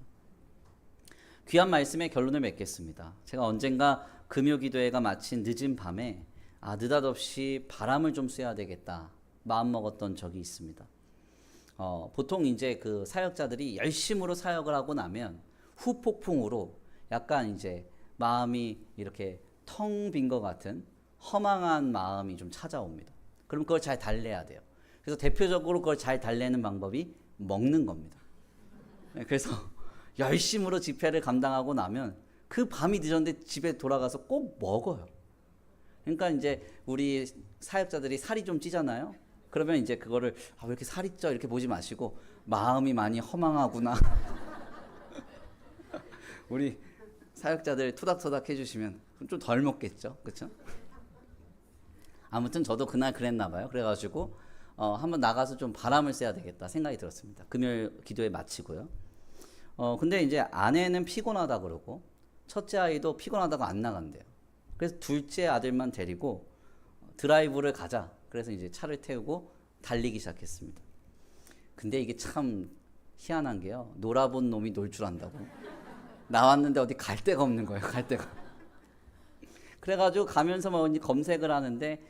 귀한 말씀의 결론을 맺겠습니다. 제가 언젠가 금요기도회가 마친 늦은 밤에 느닷없이 바람을 좀 쐬야 되겠다 마음먹었던 적이 있습니다. 보통 이제 그 사역자들이 열심으로 사역을 하고 나면 후폭풍으로 약간 이제 마음이 이렇게 텅 빈 것 같은 허망한 마음이 좀 찾아옵니다. 그럼 그걸 잘 달래야 돼요. 그래서 대표적으로 그걸 잘 달래는 방법이 먹는 겁니다. 그래서 열심으로 집회를 감당하고 나면 그 밤이 늦었는데 집에 돌아가서 꼭 먹어요. 그러니까 이제 우리 사역자들이 살이 좀 찌잖아요. 그러면 이제 그거를 왜 이렇게 살이 쪄 이렇게 보지 마시고 마음이 많이 허망하구나. 우리 사역자들 토닥토닥 해주시면 좀 덜 먹겠죠, 그렇죠? 아무튼 저도 그날 그랬나 봐요. 그래가지고 한번 나가서 좀 바람을 쐬야 되겠다 생각이 들었습니다. 금요일 기도회 마치고요. 근데 이제 아내는 피곤하다 그러고 첫째 아이도 피곤하다고 안 나간대요. 그래서 둘째 아들만 데리고 드라이브를 가자. 그래서 이제 차를 태우고 달리기 시작했습니다. 근데 이게 참 희한한 게요. 놀아본 놈이 놀 줄 안다고. 나왔는데 어디 갈 데가 없는 거예요. 갈 데가. 그래가지고 가면서 뭐 검색을 하는데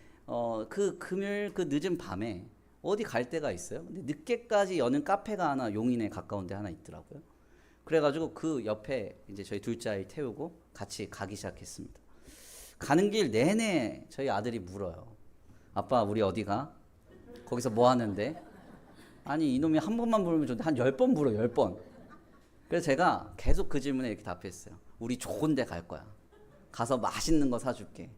그 금요일 그 늦은 밤에 어디 갈 데가 있어요. 근데 늦게까지 여는 카페가 하나 용인에 가까운 데 하나 있더라고요. 그래가지고 그 옆에 이제 저희 둘째 아이 태우고 같이 가기 시작했습니다. 가는 길 내내 저희 아들이 물어요. 아빠 우리 어디 가? 거기서 뭐 하는데? 아니 이놈이 한 번만 물으면 좋은데 한 10번 물어 10번. 그래서 제가 계속 그 질문에 이렇게 답했어요. 우리 좋은 데 갈 거야. 가서 맛있는 거 사줄게.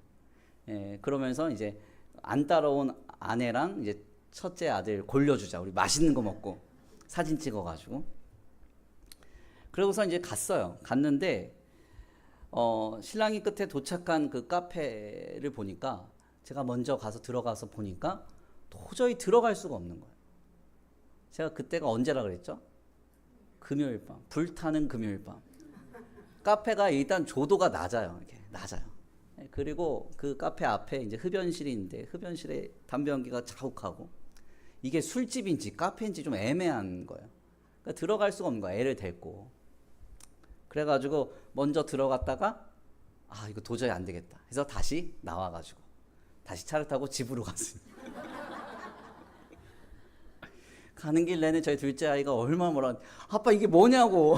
예, 그러면서 이제 안 따라온 아내랑 이제 첫째 아들 골려주자. 우리 맛있는 거 먹고 사진 찍어가지고. 그러고서 이제 갔어요. 갔는데 신랑이 끝에 도착한 그 카페를 보니까 제가 먼저 가서 들어가서 보니까 도저히 들어갈 수가 없는 거예요. 제가 그때가 언제라 그랬죠? 금요일 밤, 불타는 금요일 밤. 카페가 일단 조도가 낮아요. 이렇게 낮아요. 그리고 그 카페 앞에 이제 흡연실이 있는데 흡연실에 담배 연기가 자욱하고 이게 술집인지 카페인지 좀 애매한 거예요. 그러니까 들어갈 수가 없는 거예요. 애를 데리고. 그래가지고 먼저 들어갔다가 아 이거 도저히 안 되겠다 해서 다시 나와가지고 다시 차를 타고 집으로 갔습니다. 가는 길 내내 저희 둘째 아이가 얼마나 뭐라 아빠 이게 뭐냐고.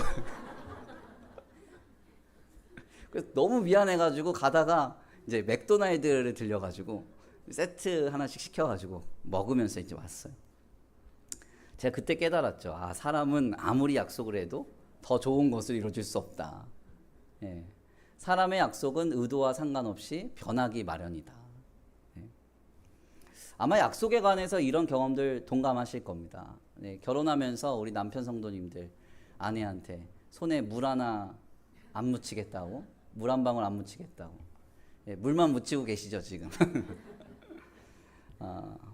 그래서 너무 미안해가지고 가다가 이제 맥도날드를 들려가지고 세트 하나씩 시켜가지고 먹으면서 이제 왔어요. 제가 그때 깨달았죠. 아 사람은 아무리 약속을 해도 더 좋은 것을 이루어줄 수 없다. 예. 사람의 약속은 의도와 상관없이 변하기 마련이다. 예. 아마 약속에 관해서 이런 경험들 동감하실 겁니다. 네, 결혼하면서 우리 남편 성도님들 아내한테 손에 물 하나 안 묻히겠다고, 물 한 방울 안 묻히겠다고. 예, 물만 묻히고 계시죠 지금.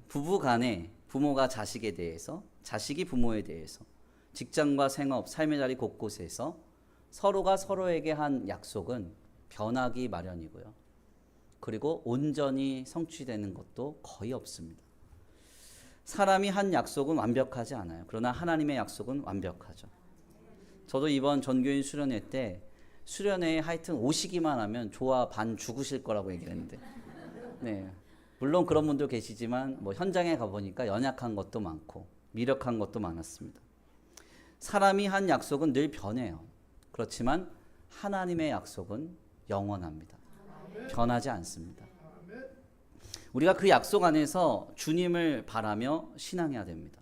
부부 간에 부모가 자식에 대해서, 자식이 부모에 대해서, 직장과 생업, 삶의 자리 곳곳에서 서로가 서로에게 한 약속은 변하기 마련이고요. 그리고 온전히 성취되는 것도 거의 없습니다. 사람이 한 약속은 완벽하지 않아요. 그러나 하나님의 약속은 완벽하죠. 저도 이번 전교인 수련회 때 수련회에 하여튼 오시기만 하면 조화 반 죽으실 거라고 얘기를 했는데 네. 물론 그런 분도 계시지만 뭐 현장에 가보니까 연약한 것도 많고 미력한 것도 많았습니다. 사람이 한 약속은 늘 변해요. 그렇지만 하나님의 약속은 영원합니다. 변하지 않습니다. 우리가 그 약속 안에서 주님을 바라며 신앙해야 됩니다.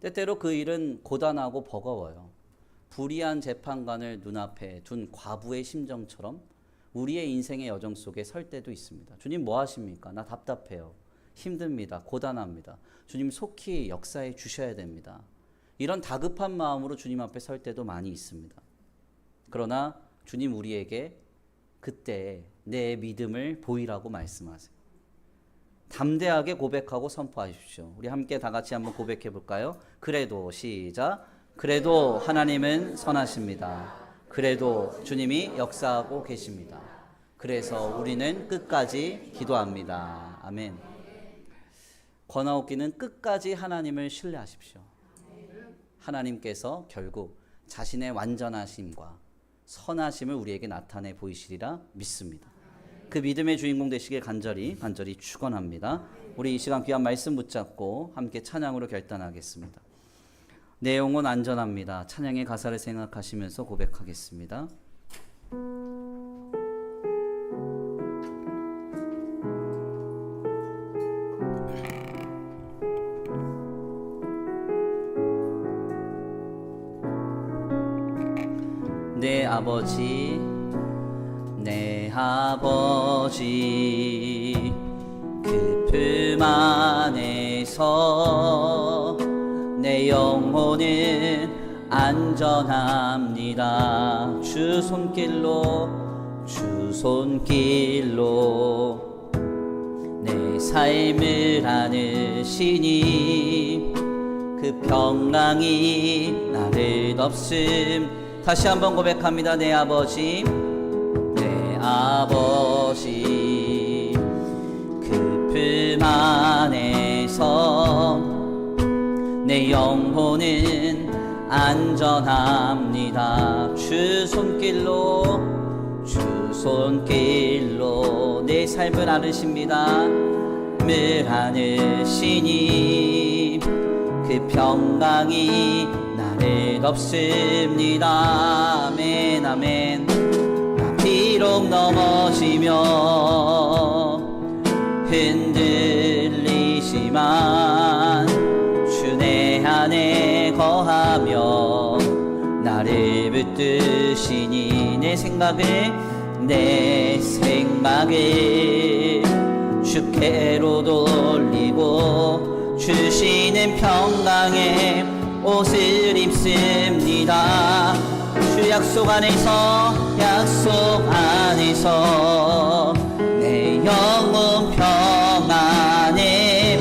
때때로 그 일은 고단하고 버거워요. 불의한 재판관을 눈앞에 둔 과부의 심정처럼 우리의 인생의 여정 속에 설 때도 있습니다. 주님 뭐 하십니까? 나 답답해요. 힘듭니다. 고단합니다. 주님 속히 역사해 주셔야 됩니다. 이런 다급한 마음으로 주님 앞에 설 때도 많이 있습니다. 그러나 주님 우리에게 그때 내 믿음을 보이라고 말씀하세요. 담대하게 고백하고 선포하십시오. 우리 함께 다 같이 한번 고백해 볼까요? 그래도 시작. 그래도 하나님은 선하십니다. 그래도 주님이 역사하고 계십니다. 그래서 우리는 끝까지 기도합니다. 아멘. 권하옵기는 끝까지 하나님을 신뢰하십시오. 하나님께서 결국 자신의 완전하심과 선하심을 우리에게 나타내 보이시리라 믿습니다. 그 믿음의 주인공 되시길 간절히 축원합니다. 우리 이 시간 귀한 말씀 붙잡고 함께 찬양으로 결단하겠습니다. 내 영혼 안전합니다. 찬양의 가사를 생각하시면서 고백하겠습니다. 내 아버지 내 아버지 그 품 안에서 내 영혼은 안전합니다. 주 손길로 내 삶을 안으시니 그 평강이 나를 덮음. 다시 한번 고백합니다. 내 아버지 그 품 안에서 내 영혼은 안전합니다. 주 손길로 내 삶을 알으십니다. 삶을 하느시니 그 평강이 나를 덮습니다. 아멘 아멘. 나 비록 넘어지며 흔들리지만 주 내 안에 거하며 나를 붙드시니 내 생각을 주께로 돌리고 주시는 평강의 옷을 입습니다. 주 약속 안에서 내 영혼 평안해.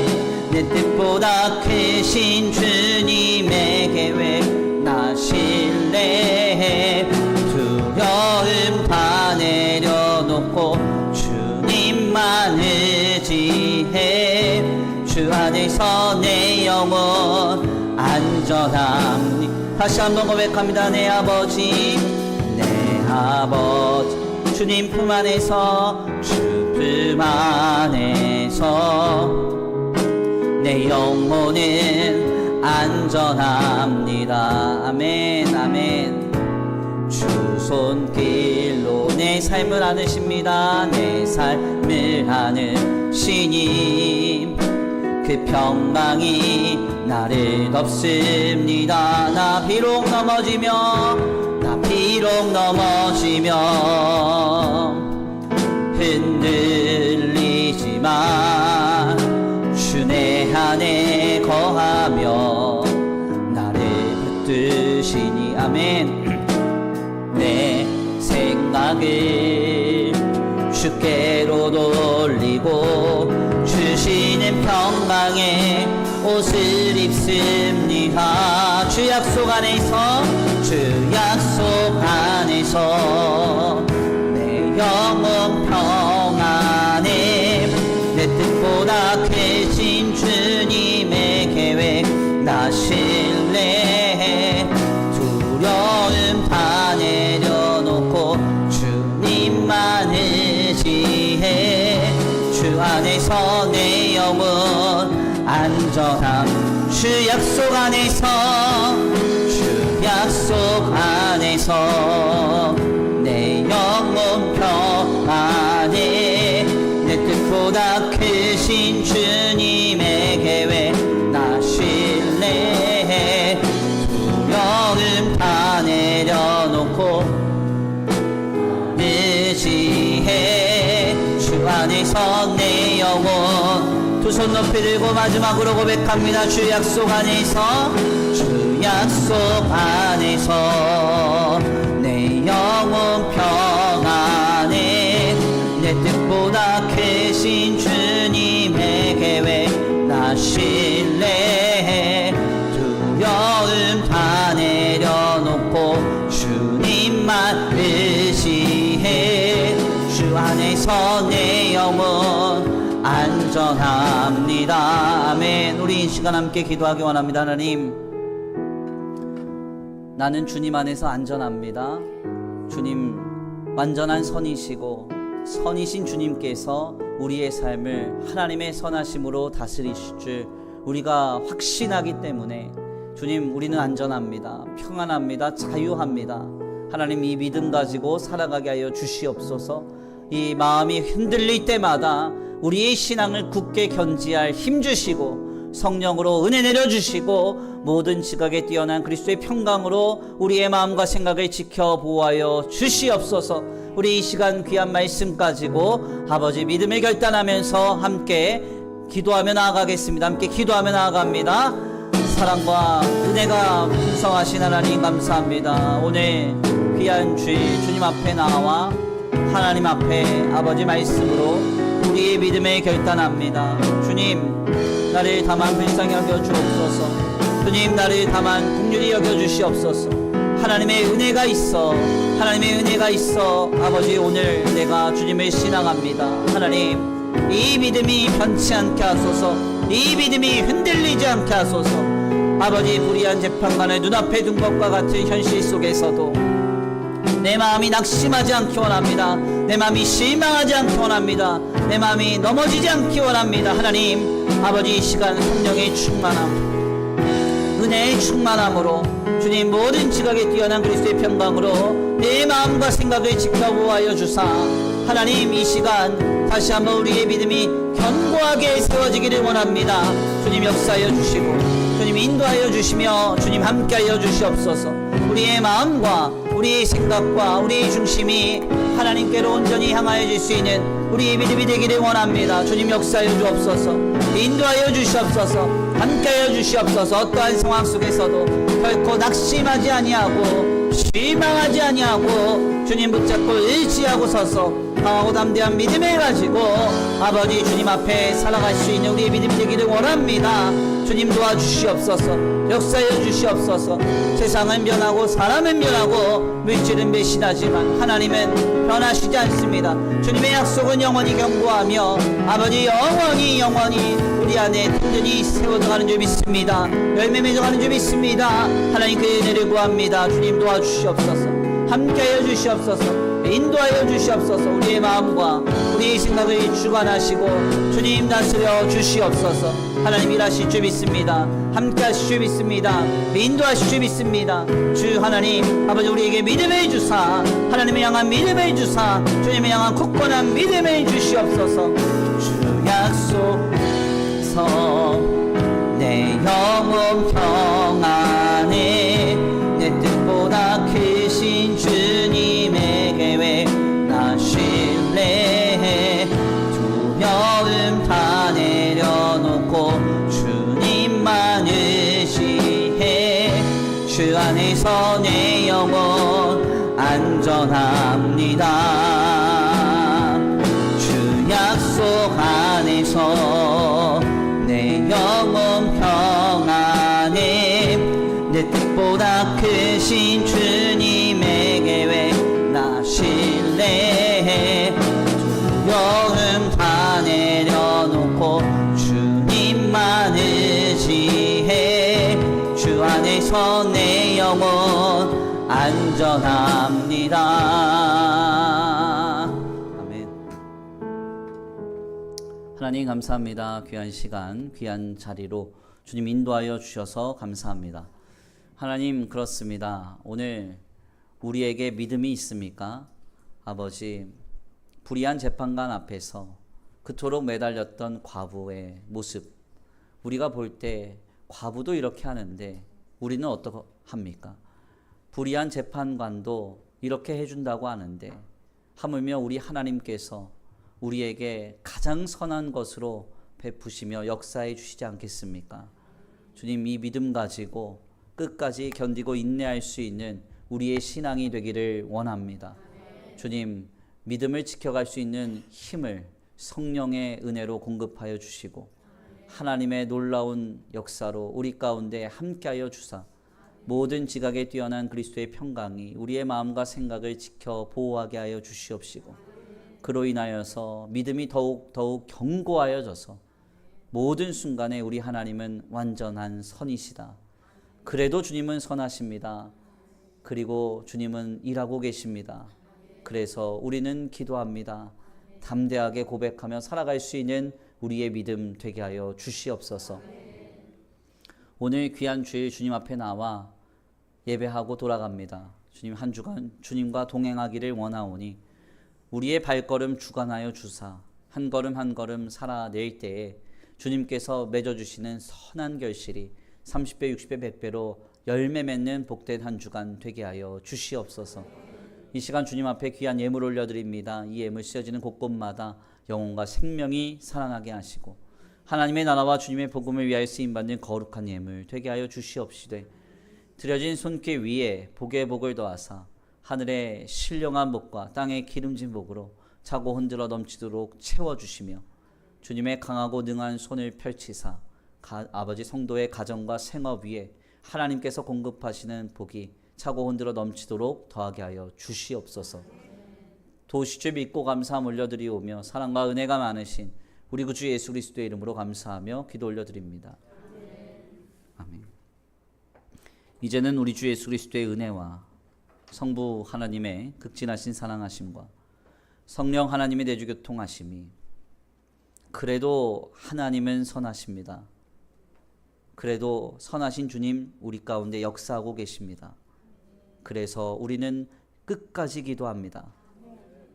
내 뜻보다 크신 주님의 계획 나 신뢰해. 두려움 다 내려놓고 주님만 의지해. 주 안에서 내 영혼 안전함. 다시 한번 고백합니다. 내 아버지 주님 품 안에서 주 품 안에서 내 영혼은 안전합니다. 아멘 아멘. 주 손길로 내 삶을 안으십니다. 내 삶을 안으시니 그 평강이 나를 덮습니다. 나 비록 넘어지며 흔들리지만 주 내 안에 거하며 나를 붙드시니 아멘. 내 생각을 주께로 돌리고 주시는 평강의 옷을 입습니다. 주 약속 안에서 내 영혼 평안해. 내 뜻보다 크신 주님의 계획 나 신뢰해. 두려움 다 내려놓고 주님만 의지해. 주 안에서 내 영혼 안전함. 주 약속 안에서 내 영혼 평안해. 내 뜻보다 크신 주님의 계획 나 신뢰해. 두려움 다 내려놓고 의지해. 주 안에서 내 영혼 두 손 높이 들고 마지막으로 고백합니다. 주 약속 안에서 내 영혼 평안해. 내 뜻보다 크신 주님의 계획 나 신뢰해. 두려움 다 내려놓고 주님만 의지해. 주 안에서 내 영혼 안전합니다. 아멘. 우리 이 시간 함께 기도하기 원합니다. 하나님, 나는 주님 안에서 안전합니다. 주님 완전한 선이시고 선이신 주님께서 우리의 삶을 하나님의 선하심으로 다스리실 줄 우리가 확신하기 때문에 주님 우리는 안전합니다. 평안합니다. 자유합니다. 하나님 이 믿음 가지고 살아가게 하여 주시옵소서. 이 마음이 흔들릴 때마다 우리의 신앙을 굳게 견지할 힘 주시고 성령으로 은혜 내려주시고 모든 지각에 뛰어난 그리스도의 평강으로 우리의 마음과 생각을 지켜 보호하여 주시옵소서. 우리 이 시간 귀한 말씀 가지고 아버지 믿음을 결단하면서 함께 기도하며 나아가겠습니다. 함께 기도하며 나아갑니다. 사랑과 은혜가 풍성하신 하나님 감사합니다. 오늘 귀한 주님 앞에 나와 하나님 앞에 아버지 말씀으로 우리의 믿음을 결단합니다. 주님 나를 다만 불쌍히 여겨주옵소서. 주님 나를 다만 긍휼히 여겨주시옵소서. 하나님의 은혜가 있어 아버지 오늘 내가 주님을 신앙합니다. 하나님 이 믿음이 변치 않게 하소서. 이 믿음이 흔들리지 않게 하소서. 아버지 불의한 재판관을 눈앞에 둔 것과 같은 현실 속에서도 내 마음이 낙심하지 않기 원합니다. 내 마음이 실망하지 않기 원합니다. 내 마음이 넘어지지 않기 원합니다. 하나님 아버지, 이 시간 성령의 충만함, 은혜의 충만함으로 주님 모든 지각에 뛰어난 그리스도의 평강으로 내 마음과 생각을 지켜보아여 주사, 하나님 이 시간 다시 한번 우리의 믿음이 견고하게 세워지기를 원합니다. 주님 역사하여 주시고 주님 인도하여 주시며 주님 함께하여 주시옵소서. 우리의 마음과 우리의 생각과 우리의 중심이 하나님께로 온전히 향하여질 수 있는 우리의 믿음이 되기를 원합니다. 주님 역사하여 주옵소서. 인도하여 주시옵소서. 함께하여 주시옵소서. 어떠한 상황 속에서도 결코 낙심하지 아니하고 실망하지 아니하고 주님 붙잡고 의지하고 서서 강하고 담대한 믿음을 가지고 아버지 주님 앞에 살아갈 수 있는 우리의 믿음이 되기를 원합니다. 주님 도와주시옵소서. 역사하여 주시옵소서. 세상은 변하고 사람은 변하고 물질은 배신하지만 하나님은 변하시지 않습니다. 주님의 약속은 영원히 견고하며 아버지 영원히 우리 안에 든든히 세워져가는 줄 믿습니다. 열매 맺어가는 줄 믿습니다. 하나님 그 은혜를 구합니다. 주님 도와주시옵소서. 함께하여 주시옵소서. 인도하여 주시옵소서. 우리의 마음과 우리의 생각을 주관하시고 주님 다스려 주시옵소서. 하나님 일하실 줄 믿습니다. 함께 하실 줄 믿습니다. 인도하실 줄 믿습니다. 주 하나님 아버지, 우리에게 믿음을 주사, 하나님을 향한 믿음을 주사, 주님을 향한 굳건한 믿음을 주시옵소서. 주 약속서 내 영혼 평안에 내 뜻보다 크신 주님에게 왜 나 신뢰해. 두려움 다 내려놓고 주님만 의지해. 주 안에서 내 영혼 안전합니다. 주 약속 안에서 내 영혼 평안해. 내 뜻보다 크신 주님에게 왜 나 신뢰해. 두려움 다 내려놓고 주님만 의지해. 주 안에서 내 영혼 안전합니다. 아멘. 하나님 감사합니다. 귀한 시간, 귀한 자리로 주님 인도하여 주셔서 감사합니다. 하나님, 그렇습니다. 오늘 우리에게 믿음이 있습니까? 아버지, 불의한 재판관 앞에서 그토록 매달렸던 과부의 모습, 우리가 볼 때 과부도 이렇게 하는데 우리는 어떠합니까? 불의한 재판관도 이렇게 해준다고 하는데 하물며 우리 하나님께서 우리에게 가장 선한 것으로 베푸시며 역사해 주시지 않겠습니까? 주님, 이 믿음 가지고 끝까지 견디고 인내할 수 있는 우리의 신앙이 되기를 원합니다. 주님, 믿음을 지켜갈 수 있는 힘을 성령의 은혜로 공급하여 주시고 하나님의 놀라운 역사로 우리 가운데 함께하여 주사 모든 지각에 뛰어난 그리스도의 평강이 우리의 마음과 생각을 지켜 보호하게 하여 주시옵시고 그로 인하여서 믿음이 더욱 견고하여져서 모든 순간에 우리 하나님은 완전한 선이시다. 그래도 주님은 선하십니다. 그리고 주님은 일하고 계십니다. 그래서 우리는 기도합니다. 담대하게 고백하며 살아갈 수 있는 우리의 믿음 되게 하여 주시옵소서. 오늘 귀한 주일 주님 앞에 나와 예배하고 돌아갑니다. 주님, 한 주간 주님과 동행하기를 원하오니 우리의 발걸음 주관하여 주사 한 걸음 한 걸음 살아낼 때에 주님께서 맺어주시는 선한 결실이 30배, 60배, 100배로 열매 맺는 복된 한 주간 되게 하여 주시옵소서. 이 시간 주님 앞에 귀한 예물 올려드립니다. 이 예물 쓰여지는 곳곳마다 영혼과 생명이 살아나게 하시고 하나님의 나라와 주님의 복음을 위하여 쓰임받는 거룩한 예물 되게 하여 주시옵시되 드려진 손길 위에 복의 복을 더하사 하늘의 신령한 복과 땅의 기름진 복으로 차고 흔들어 넘치도록 채워주시며 주님의 강하고 능한 손을 펼치사 아버지 성도의 가정과 생업 위에 하나님께서 공급하시는 복이 차고 흔들어 넘치도록 더하게 하여 주시옵소서. 도시주 믿고 감사함 올려드리오며 사랑과 은혜가 많으신 우리 구주 예수 그리스도의 이름으로 감사하며 기도 올려드립니다. 아멘. 이제는 우리 주 예수 그리스도의 은혜와 성부 하나님의 극진하신 사랑하심과 성령 하나님의 내주교통하심이 그래도 하나님은 선하십니다. 그래도 선하신 주님 우리 가운데 역사하고 계십니다. 그래서 우리는 끝까지 기도합니다.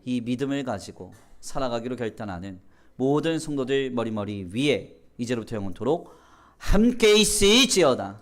이 믿음을 가지고 살아가기로 결단하는 모든 성도들 머리머리 위에 이제로부터 영원토록 함께 있을지어다.